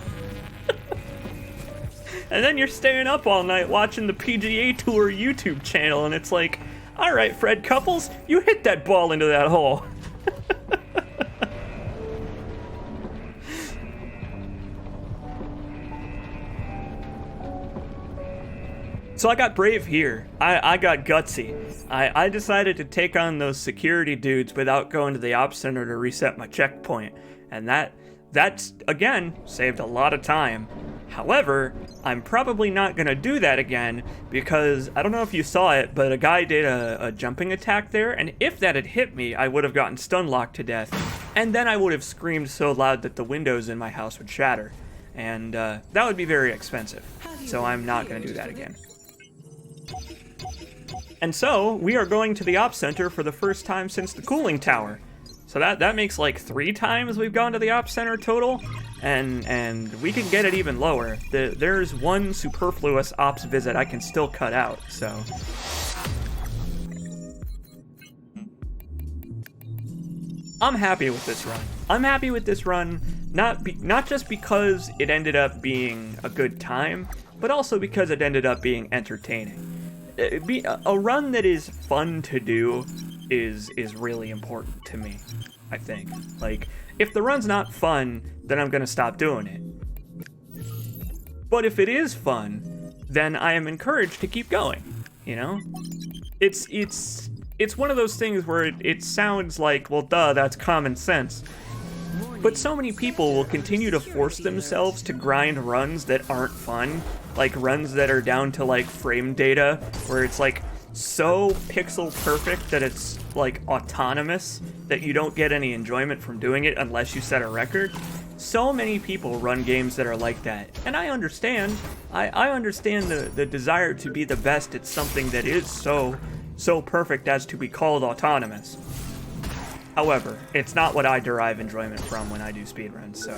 And then you're staying up all night watching the PGA Tour YouTube channel, and it's like, all right, Fred Couples, you hit that ball into that hole. So I got brave here. I got gutsy. I decided to take on those security dudes without going to the ops center to reset my checkpoint. And that's again, saved a lot of time. However, I'm probably not going to do that again because I don't know if you saw it, but a guy did a jumping attack there, and if that had hit me, I would have gotten stun locked to death, and then I would have screamed so loud that the windows in my house would shatter, and that would be very expensive, so I'm not going to do that again. And so, we are going to the ops center for the first time since the cooling tower. So that makes like 3 times we've gone to the ops center total, and we can get it even lower. There's one superfluous ops visit I can still cut out, so. I'm happy with this run. I'm happy with this run, not just because it ended up being a good time, but also because it ended up being entertaining. A run that is fun to do is really important to me, I think. Like, if the run's not fun, then I'm gonna stop doing it. But if it is fun, then I am encouraged to keep going, you know? It's one of those things where it sounds like, well, duh, that's common sense. But so many people will continue to force themselves to grind runs that aren't fun, like runs that are down to like frame data, where it's like so pixel perfect that it's like autonomous, that you don't get any enjoyment from doing it unless you set a record. So many people run games that are like that, and I understand. I understand the desire to be the best at something that is so perfect as to be called autonomous. However, it's not what I derive enjoyment from when I do speedruns, so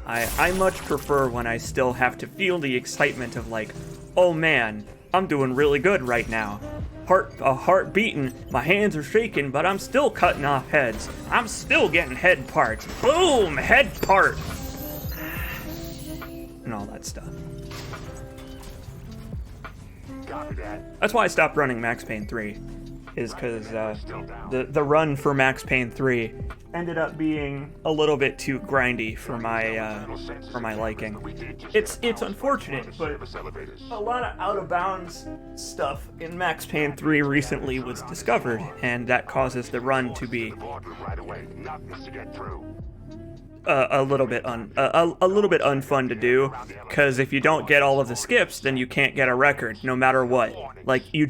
I much prefer when I still have to feel the excitement of like, oh man, I'm doing really good right now. Heart beating, my hands are shaking, but I'm still cutting off heads. I'm still getting head parts. Boom, head part. And all that stuff. That's why I stopped running Max Payne 3. is because the run for Max Payne 3 ended up being a little bit too grindy for my liking. It's unfortunate, but a lot of out of bounds stuff in Max Payne 3 recently was discovered, and that causes the run to be a little bit unfun to do, because if you don't get all of the skips, then you can't get a record no matter what. Like, you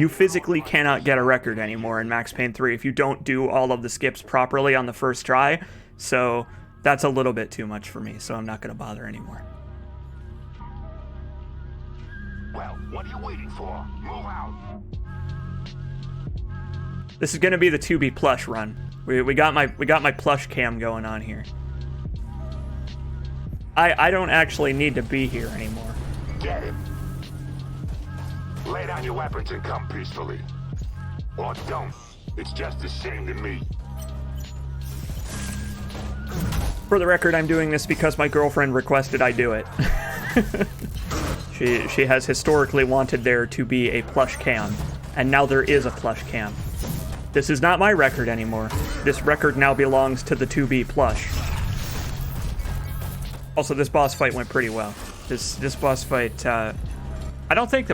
physically cannot get a record anymore in Max Payne 3 if you don't do all of the skips properly on the first try. So that's a little bit too much for me, so I'm not going to bother anymore. Well, what are you waiting for? Move out. This is going to be the 2B plush run. We got my plush cam going on here. I don't actually need to be here anymore. Get him. Lay down your weapons and come peacefully. Or don't. It's just a shame to me. For the record, I'm doing this because my girlfriend requested I do it. She has historically wanted there to be a plush cam, and now there is a plush cam. This is not my record anymore. This record now belongs to the 2B plush. Also, this boss fight went pretty well. This boss fight, I don't think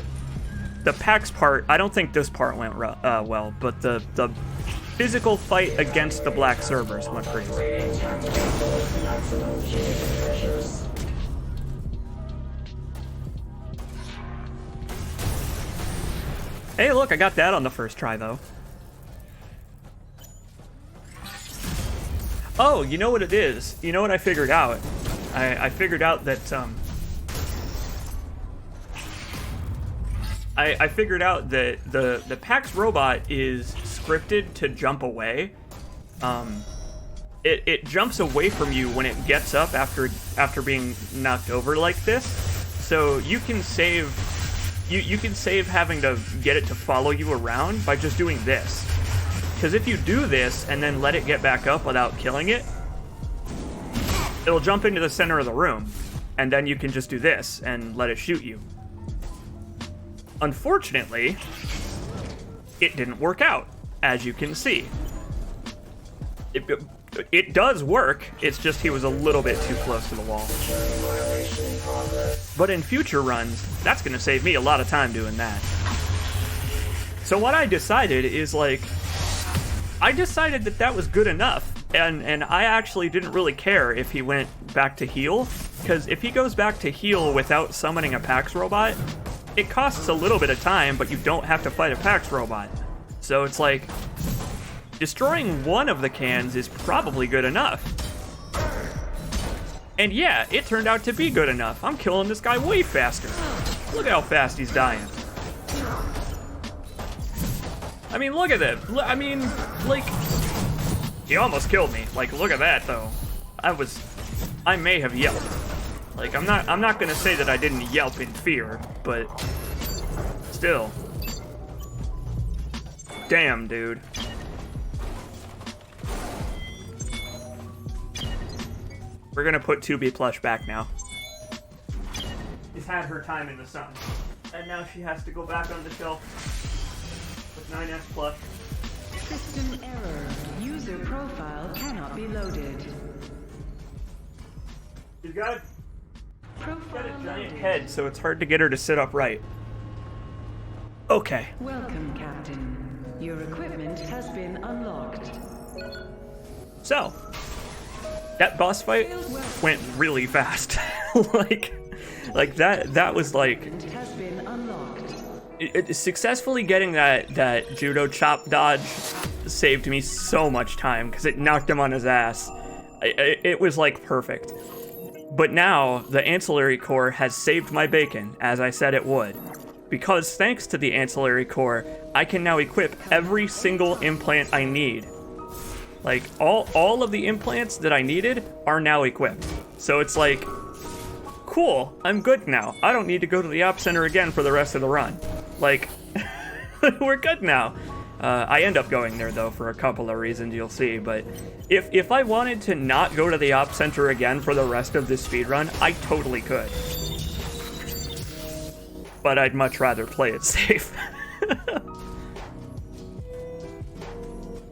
the PAX part, I don't think this part went well, but the physical fight against the black servers went pretty well. Hey, look, I got that on the first try, though. Oh, you know what it is? You know what I figured out? I figured out that, I figured out that the PAX robot is scripted to jump away. It jumps away from you when it gets up after being knocked over like this. So you can save having to get it to follow you around by just doing this. Because if you do this and then let it get back up without killing it, it'll jump into the center of the room, and then you can just do this and let it shoot you. Unfortunately, it didn't work out, as you can see. It does work, it's just he was a little bit too close to the wall. But in future runs, that's going to save me a lot of time doing that. So what I decided is, like, I decided that was good enough, and I actually didn't really care if he went back to heal, because if he goes back to heal without summoning a PAX robot, it costs a little bit of time, but you don't have to fight a PAX robot. So it's like, destroying one of the cans is probably good enough. And yeah, it turned out to be good enough. I'm killing this guy way faster. Look at how fast he's dying. I mean, look at that. I mean, like, he almost killed me. Like, look at that, though. I may have yelped. Like, I'm not gonna say that I didn't yelp in fear, but still. Damn, dude. We're gonna put 2B plush back now. She's had her time in the sun, and now she has to go back on the shelf. 9S plush. System error. User profile cannot be loaded. She's got a Profile giant loaded. head, so it's hard to get her to sit upright. Okay. Welcome, Captain. Your equipment has been unlocked. So, that boss fight went really fast. like that was like... Equipment has been unlocked. Successfully getting that judo chop dodge saved me so much time, because it knocked him on his ass. It was like perfect. But now the ancillary core has saved my bacon, as I said it would. Because thanks to the ancillary core, I can now equip every single implant I need. Like, all of the implants that I needed are now equipped. So it's like, cool, I'm good now. I don't need to go to the op center again for the rest of the run. Like, we're good now. I end up going there, though, for a couple of reasons you'll see, but if I wanted to not go to the op center again for the rest of this speedrun, I totally could. But I'd much rather play it safe.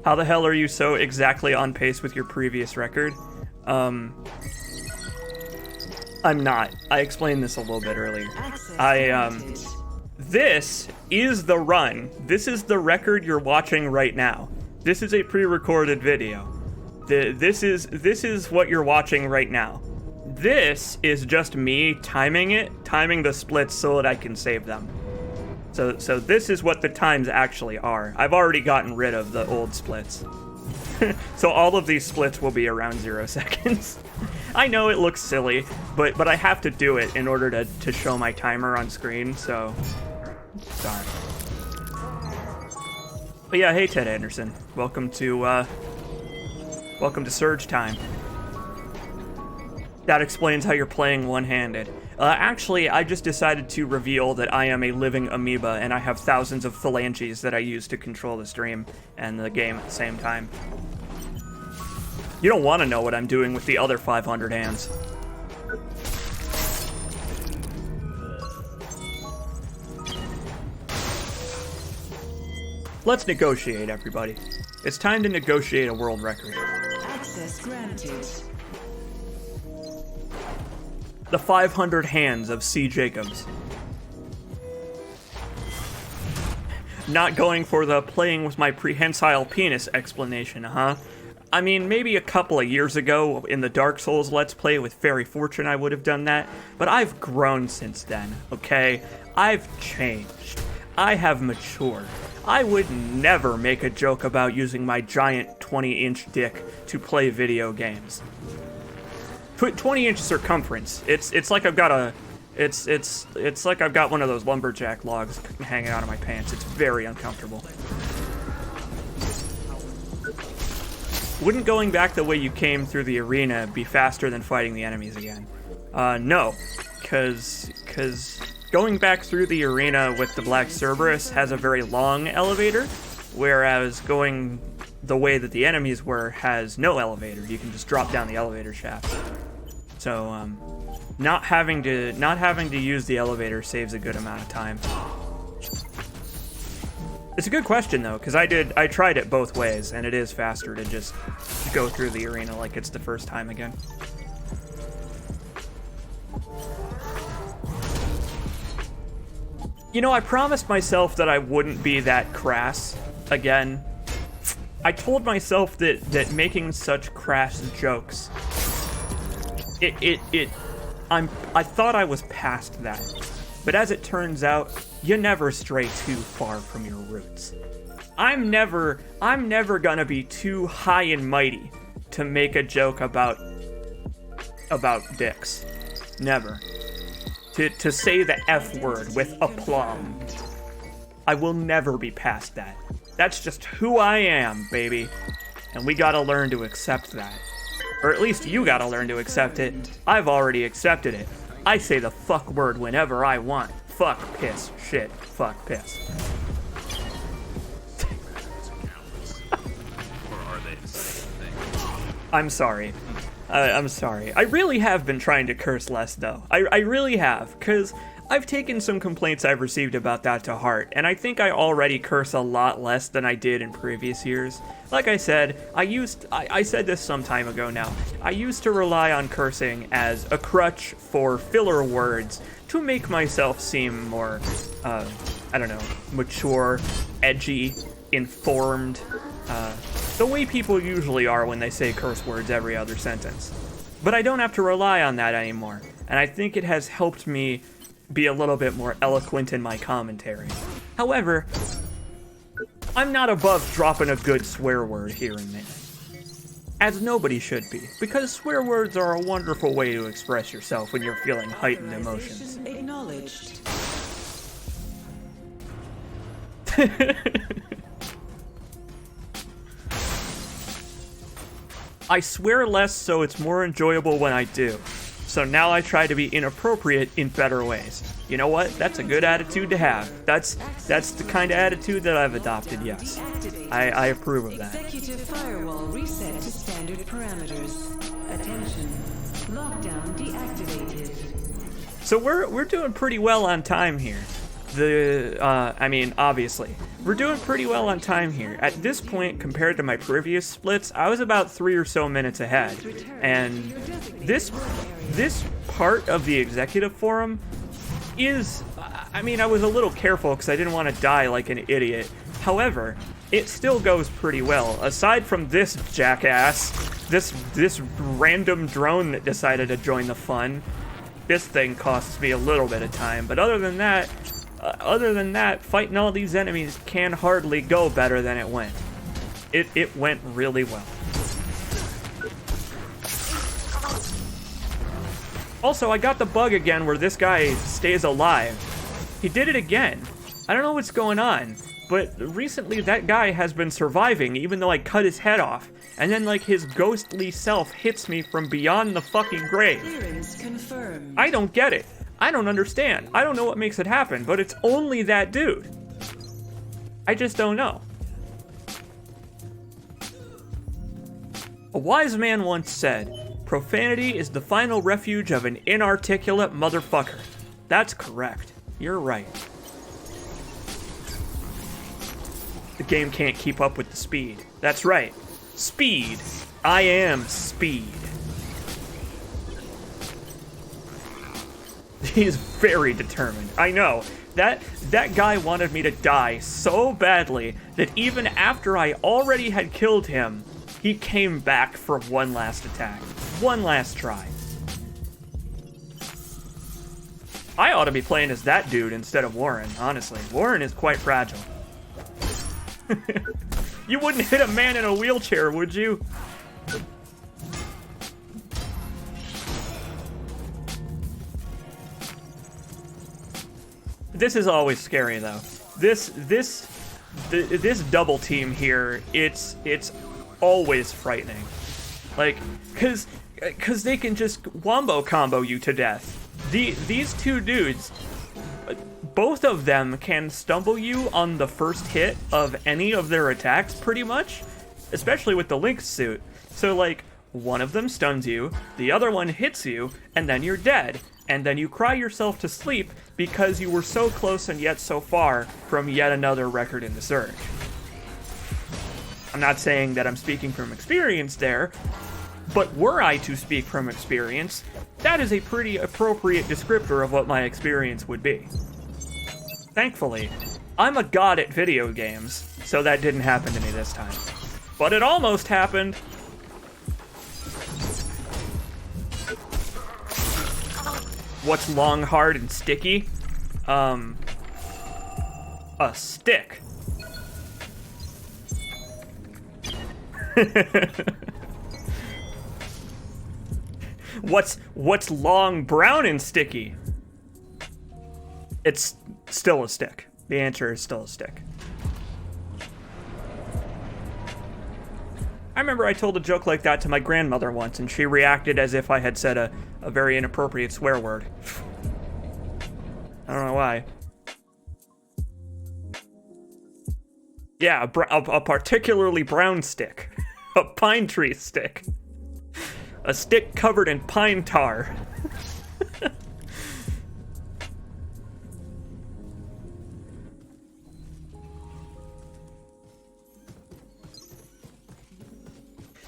How the hell are you so exactly on pace with your previous record? I'm not. I explained this a little bit earlier. This is the run. This is the record you're watching right now. This is a pre-recorded video. This is what you're watching right now. This is just me timing the splits so that I can save them. So this is what the times actually are. I've already gotten rid of the old splits. So all of these splits will be around 0 seconds. I know it looks silly, but I have to do it in order to show my timer on screen, so sorry. But yeah, hey Ted Anderson. Welcome to Surge Time. That explains how you're playing one-handed. Actually, I just decided to reveal that I am a living amoeba and I have thousands of phalanges that I use to control the stream and the game at the same time. You don't want to know what I'm doing with the other 500 hands. Let's negotiate, everybody. It's time to negotiate a world record. Access granted. The 500 hands of C. Jacobs. Not going for the playing with my prehensile penis explanation, huh? I mean, maybe a couple of years ago in the Dark Souls Let's Play with Fairy Fortune I would have done that, but I've grown since then, okay? I've changed. I have matured. I would never make a joke about using my giant 20-inch dick to play video games. 20-inch circumference. It's like I've got a, it's like I've got one of those lumberjack logs hanging out of my pants. It's very uncomfortable. Wouldn't going back the way you came through the arena be faster than fighting the enemies again? No, cause going back through the arena with the Black Cerberus has a very long elevator, whereas going the way that the enemies were has no elevator. You can just drop down the elevator shaft. So, not having to use the elevator saves a good amount of time. It's a good question though, because I tried it both ways, and it is faster to just go through the arena like it's the first time again. You know, I promised myself that I wouldn't be that crass again. I told myself that making such crass jokes, I thought I was past that. But as it turns out, you never stray too far from your roots. I'm never gonna be too high and mighty to make a joke about dicks. Never. To say the F word with aplomb. I will never be past that. That's just who I am, baby. And we gotta learn to accept that. Or at least you gotta learn to accept it. I've already accepted it. I say the fuck word whenever I want. Fuck, piss, shit, fuck, piss. I'm sorry. I'm sorry. I really have been trying to curse less, though. I really have, because I've taken some complaints I've received about that to heart, and I think I already curse a lot less than I did in previous years. Like I said, I said this some time ago now, I used to rely on cursing as a crutch for filler words to make myself seem more, I don't know, mature, edgy, informed, the way people usually are when they say curse words every other sentence. But I don't have to rely on that anymore, and I think it has helped me be a little bit more eloquent in my commentary. However, I'm not above dropping a good swear word here and there. As nobody should be, because swear words are a wonderful way to express yourself when you're feeling heightened emotions. Acknowledged. I swear less so it's more enjoyable when I do. So now I try to be inappropriate in better ways. You know what? That's a good attitude to have. That's the kind of attitude that I've adopted, yes. I approve of that. Executive firewall reset to standard parameters. Attention. Lockdown deactivated. So we're doing pretty well on time here. I mean, obviously. We're doing pretty well on time here. At this point, compared to my previous splits, I was about 3 or so minutes ahead. And this part of the executive forum is, I mean, I was a little careful because I didn't want to die like an idiot. However, it still goes pretty well. Aside from this jackass, this random drone that decided to join the fun, this thing costs me a little bit of time. But other than that, fighting all these enemies can hardly go better than it went. It went really well. Also, I got the bug again where this guy stays alive. He did it again. I don't know what's going on, but recently that guy has been surviving even though I cut his head off. And then, like, his ghostly self hits me from beyond the fucking grave. Clearance confirmed. I don't get it. I don't understand. I don't know what makes it happen, but it's only that dude. I just don't know. A wise man once said, "Profanity is the final refuge of an inarticulate motherfucker." That's correct. You're right. The game can't keep up with the speed. That's right. Speed. I am speed. He's very determined. I know. That guy wanted me to die so badly that even after I already had killed him, he came back for one last attack. One last try. I ought to be playing as that dude instead of Warren, honestly. Warren is quite fragile. You wouldn't hit a man in a wheelchair, would you? This is always scary, though. This double team here, it's always frightening. Like, cause they can just wombo combo you to death. These two dudes, both of them can stumble you on the first hit of any of their attacks, pretty much, especially with the Lynx suit. So, like, one of them stuns you, the other one hits you, and then you're dead. And then you cry yourself to sleep because you were so close and yet so far from yet another record in the Surge. I'm not saying that I'm speaking from experience there, but were I to speak from experience, that is a pretty appropriate descriptor of what my experience would be. Thankfully, I'm a god at video games, so that didn't happen to me this time. But it almost happened. What's long, hard, and sticky? A stick. What's long, brown, and sticky? It's still a stick. The answer is still a stick. I remember I told a joke like that to my grandmother once, and she reacted as if I had said a very inappropriate swear word. I don't know why. Yeah, a particularly brown stick. A pine tree stick. A stick covered in pine tar.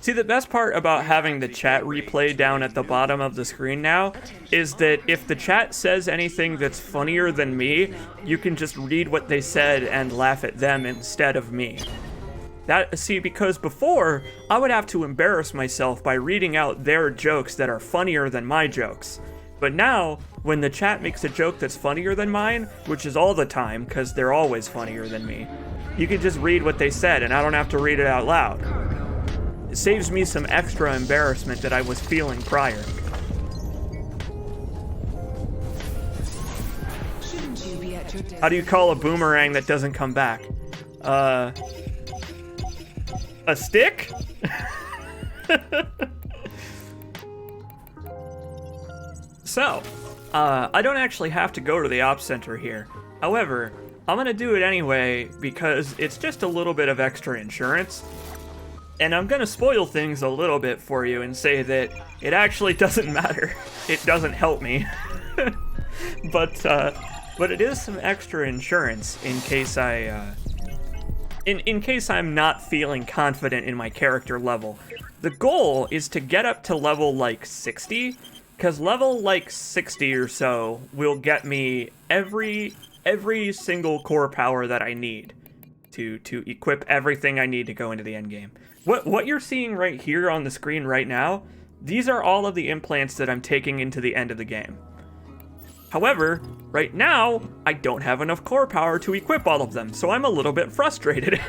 See, the best part about having the chat replay down at the bottom of the screen now is that if the chat says anything that's funnier than me, you can just read what they said and laugh at them instead of me. Because before, I would have to embarrass myself by reading out their jokes that are funnier than my jokes. But now, when the chat makes a joke that's funnier than mine, which is all the time, because they're always funnier than me, you can just read what they said and I don't have to read it out loud. It saves me some extra embarrassment that I was feeling prior. Shouldn't you be at your desk? How do you call a boomerang that doesn't come back? A stick? So, I don't actually have to go to the ops center here. However, I'm gonna do it anyway because it's just a little bit of extra insurance. And I'm gonna spoil things a little bit for you and say that it actually doesn't matter. It doesn't help me. But it is some extra insurance in case I in case I'm not feeling confident in my character level, the goal is to get up to level like 60, because level like 60 or so will get me every single core power that I need to equip everything I need to go into the end game. What you're seeing right here on the screen right now, these are all of the implants that I'm taking into the end of the game. However, right now, I don't have enough core power to equip all of them, so I'm a little bit frustrated.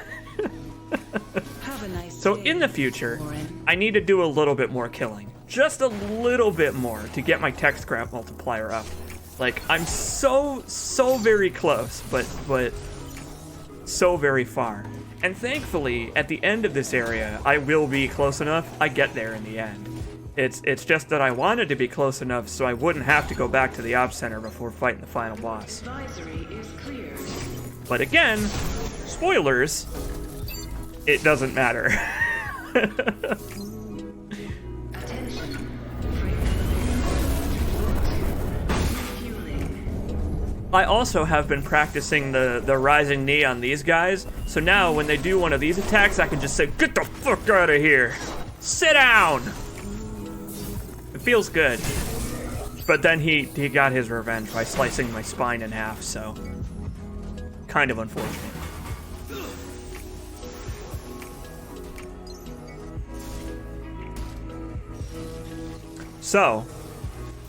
Have a nice So day, in the future, Warren. I need to do a little bit more killing. Just a little bit more to get my tech scrap multiplier up. Like, I'm so very close, but so very far. And thankfully, at the end of this area, I will be close enough, I get there in the end. It's just that I wanted to be close enough so I wouldn't have to go back to the Ops Center before fighting the final boss. Advisory is clear. But again, spoilers, it doesn't matter. Attention. Freight refueling. I also have been practicing the rising knee on these guys, so now when they do one of these attacks, I can just say, "Get the fuck out of here! Sit down!" It feels good. But then he got his revenge by slicing my spine in half, so kind of unfortunate. So,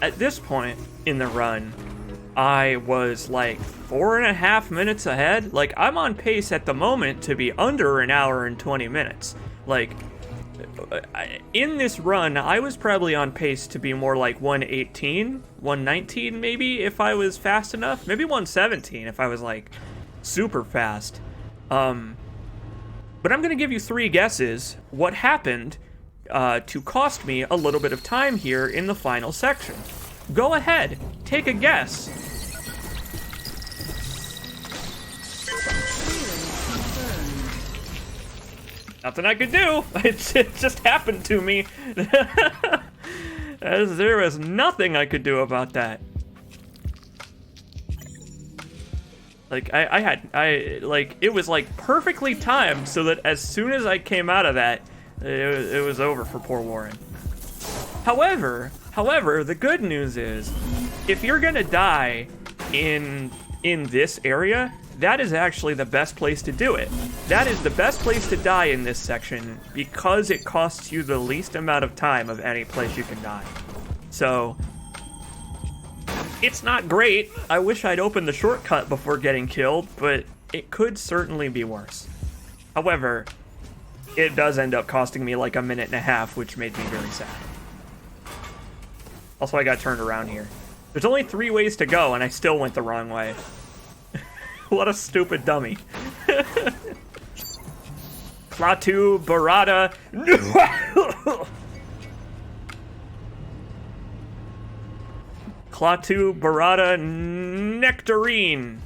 at this point in the run, I was like 4.5 minutes ahead. Like, I'm on pace at the moment to be under an hour and 20 minutes. Like, in this run, I was probably on pace to be more like 118, 119 maybe if I was fast enough. Maybe 117 if I was like super fast. But I'm gonna give you 3 guesses what happened to cost me a little bit of time here in the final section. Go ahead, take a guess. Nothing I could do. It just happened to me. There was nothing I could do about that. Like, it was like perfectly timed so that as soon as I came out of that, it was over for poor Warren. However, the good news is, if you're gonna die in this area, that is actually the best place to do it. That is the best place to die in this section because it costs you the least amount of time of any place you can die. So, it's not great. I wish I'd opened the shortcut before getting killed, but it could certainly be worse. However, it does end up costing me like 1.5 minutes, which made me very sad. Also, I got turned around here. There's only 3 ways to go, and I still went the wrong way. What a stupid dummy. Klaatu Barada. Klaatu Barada Nectarine.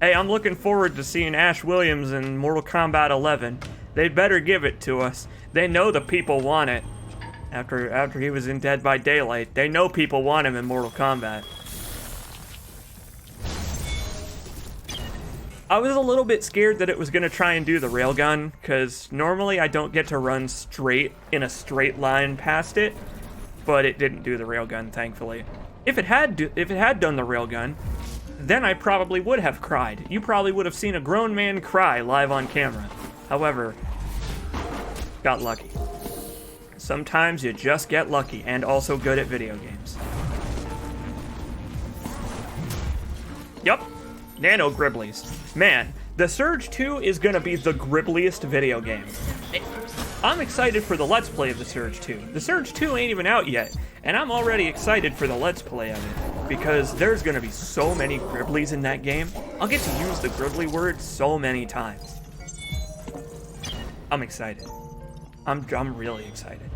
Hey, I'm looking forward to seeing Ash Williams in Mortal Kombat 11. They'd better give it to us. They know the people want it. After he was in Dead by Daylight, they know people want him in Mortal Kombat. I was a little bit scared that it was going to try and do the railgun, because normally I don't get to run straight in a straight line past it, but it didn't do the railgun, thankfully. If it had done the railgun, then I probably would have cried. You probably would have seen a grown man cry live on camera. However, got lucky. Sometimes you just get lucky, and also good at video games. Yup. Nano Gribblies. Man, the Surge 2 is gonna be the gribbliest video game. I'm excited for the Let's Play of the Surge 2. The Surge 2 ain't even out yet, and I'm already excited for the Let's Play of it, because there's gonna be so many gribblies in that game. I'll get to use the gribbly word so many times. I'm excited. I'm really excited.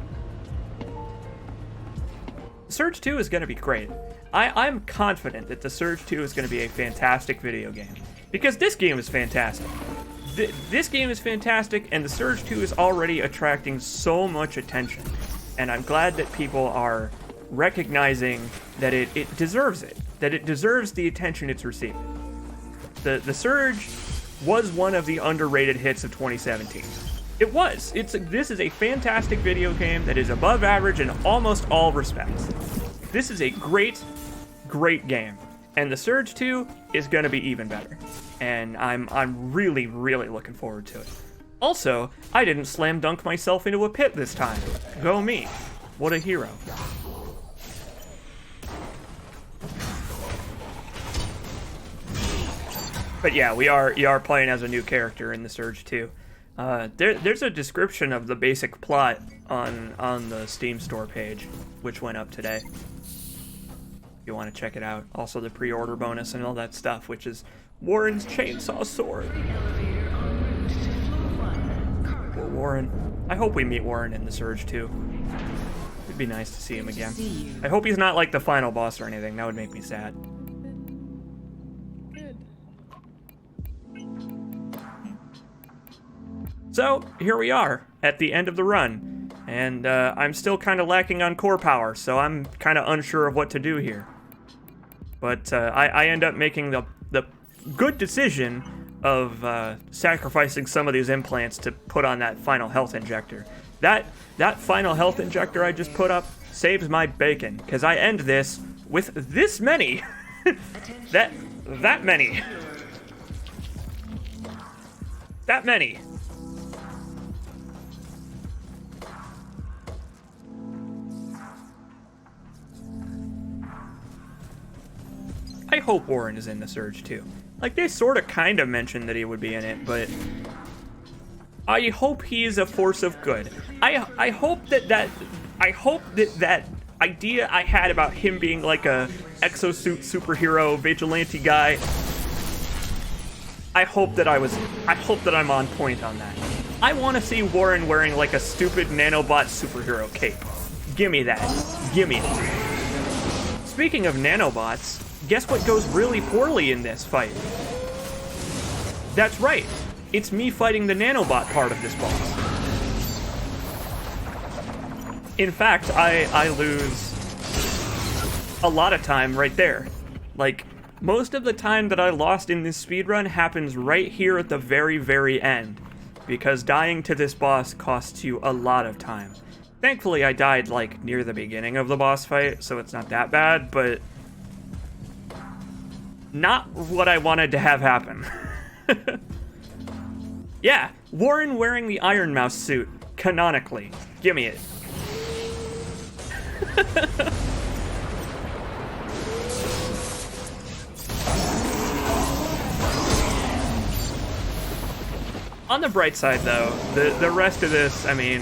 Surge 2 is gonna be great. I'm confident that the Surge 2 is going to be a fantastic video game. Because this game is fantastic. This game is fantastic, and the Surge 2 is already attracting so much attention. And I'm glad that people are recognizing that it deserves it. That it deserves the attention it's receiving. The Surge was one of the underrated hits of 2017. It was. This is a fantastic video game that is above average in almost all respects. This is a great, great game. And the Surge 2 is going to be even better. And I'm really, really looking forward to it. Also, I didn't slam dunk myself into a pit this time. Go me. What a hero. But yeah, you are playing as a new character in the Surge 2. There's a description of the basic plot on the Steam store page, which went up today. If you want to check it out. Also the pre-order bonus and all that stuff, which is Warren's chainsaw sword. Poor Warren. I hope we meet Warren in the Surge 2. It'd be nice to see him again. I hope he's not like the final boss or anything. That would make me sad. So, here we are, at the end of the run, and I'm still kind of lacking on core power, so I'm kind of unsure of what to do here. But I end up making the good decision of sacrificing some of these implants to put on that final health injector. That final health injector I just put up saves my bacon, because I end this with this many. that many. That many. I hope Warren is in the Surge too. Like, they sort of kind of mentioned that he would be in it, but I hope he's a force of good. I hope that idea I had about him being like a exosuit superhero vigilante guy, I hope that I'm on point on that. I want to see Warren wearing like a stupid nanobot superhero cape. Gimme that. Gimme it. Speaking of nanobots, guess what goes really poorly in this fight? That's right. It's me fighting the nanobot part of this boss. In fact, I lose a lot of time right there. Like, most of the time that I lost in this speedrun happens right here at the very, very end, because dying to this boss costs you a lot of time. Thankfully, I died, like, near the beginning of the boss fight, so it's not that bad, but not what I wanted to have happen. Yeah, Warren wearing the Iron Mouse suit, canonically. Gimme it. On the bright side, though, the rest of this, I mean,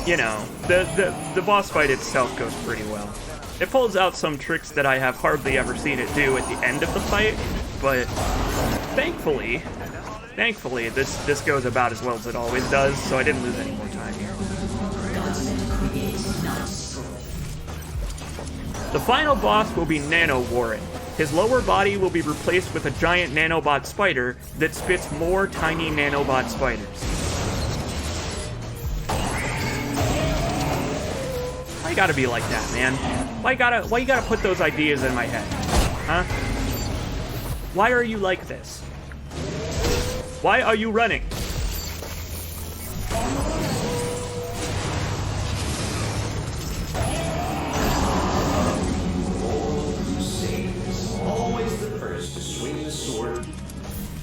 you know, the boss fight itself goes pretty well. It pulls out some tricks that I have hardly ever seen it do at the end of the fight, but thankfully, this goes about as well as it always does, so I didn't lose any more time here. The final boss will be Nano Warren. His lower body will be replaced with a giant nanobot spider that spits more tiny nanobot spiders. Why you gotta be like that, man? Why you gotta put those ideas in my head? Huh? Why are you like this? Why are you running?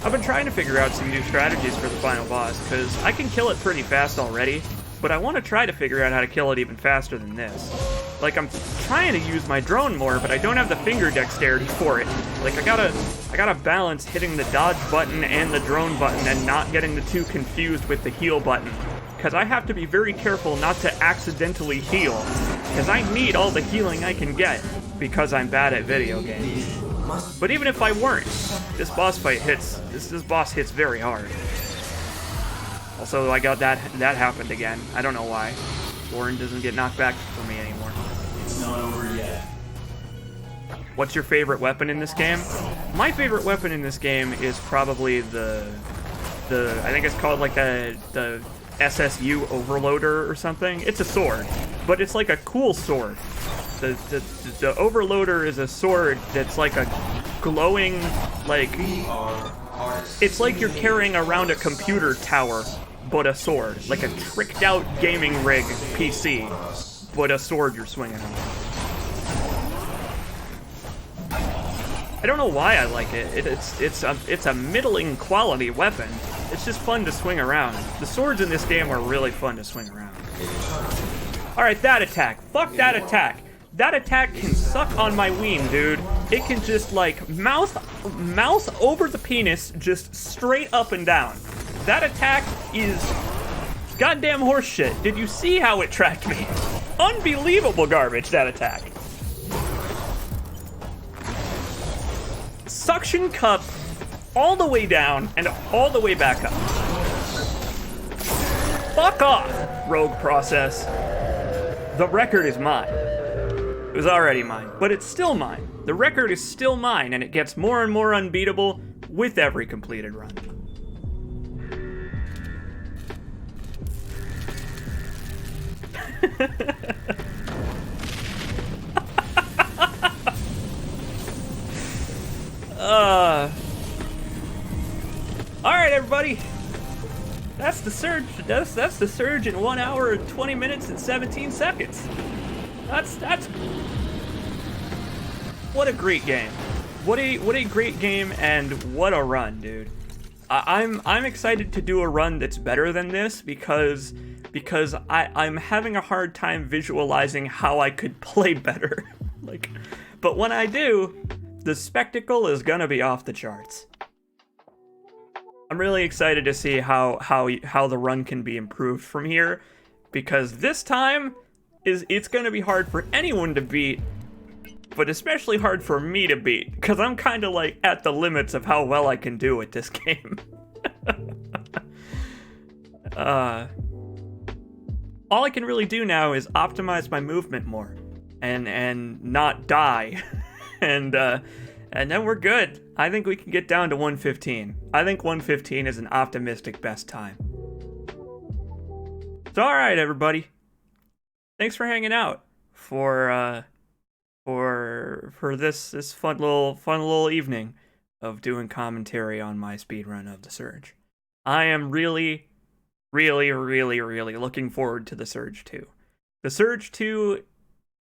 I've been trying to figure out some new strategies for the final boss, because I can kill it pretty fast already, but I want to try to figure out how to kill it even faster than this. Like, I'm trying to use my drone more, but I don't have the finger dexterity for it. Like, I gotta balance hitting the dodge button and the drone button and not getting the two confused with the heal button. Because I have to be very careful not to accidentally heal, because I need all the healing I can get, because I'm bad at video games. But even if I weren't, this boss hits very hard. Also, I got that happened again. I don't know why. Warren doesn't get knocked back for me anymore. It's not over yet. What's your favorite weapon in this game? My favorite weapon in this game is probably the I think it's called like the SSU Overloader or something. It's a sword, but it's like a cool sword. The Overloader is a sword that's like a glowing, like, it's like you're carrying around a computer tower, but a sword. Like a tricked out gaming rig PC, but a sword you're swinging on. I don't know why I like it. It's a middling quality weapon. It's just fun to swing around. The swords in this game are really fun to swing around. Alright, that attack. Fuck that attack. That attack can suck on my ween, dude. It can just, like, mouth over the penis, just straight up and down. That attack is goddamn horseshit. Did you see how it tracked me? Unbelievable garbage, that attack. Suction cup all the way down and all the way back up. Fuck off, rogue process. The record is mine. It was already mine, but it's still mine. The record is still mine, and it gets more and more unbeatable with every completed run. Alright, everybody. That's the surge. That's the surge in 1 hour, 20 minutes, and 17 seconds. That's what a great game. What a great game, and what a run, dude. I'm excited to do a run that's better than this because I'm having a hard time visualizing how I could play better. Like, but when I do, the spectacle is gonna be off the charts. I'm really excited to see how the run can be improved from here, because this time it's gonna be hard for anyone to beat, but especially hard for me to beat, because I'm kind of like at the limits of how well I can do at this game. All I can really do now is optimize my movement more, and not die, and then we're good. I think we can get down to 115. I think 115 is an optimistic best time. So all right, everybody. Thanks for hanging out for this fun little evening of doing commentary on my speedrun of The Surge. I am really looking forward to The Surge 2. The Surge 2,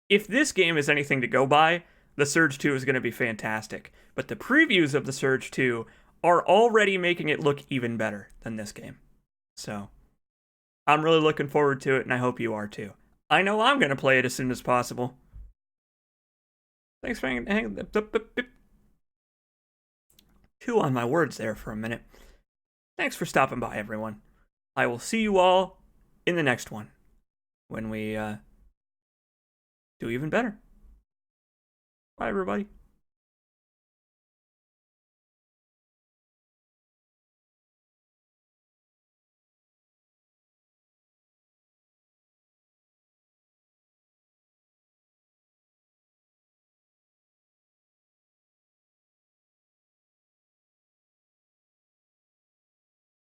if this game is anything to go by, The Surge 2 is going to be fantastic. But the previews of The Surge 2 are already making it look even better than this game. So, I'm really looking forward to it, and I hope you are too. I know I'm going to play it as soon as possible. Thanks for hanging. Chew on my words there for a minute. Thanks for stopping by, everyone. I will see you all in the next one, when we do even better. Bye, everybody.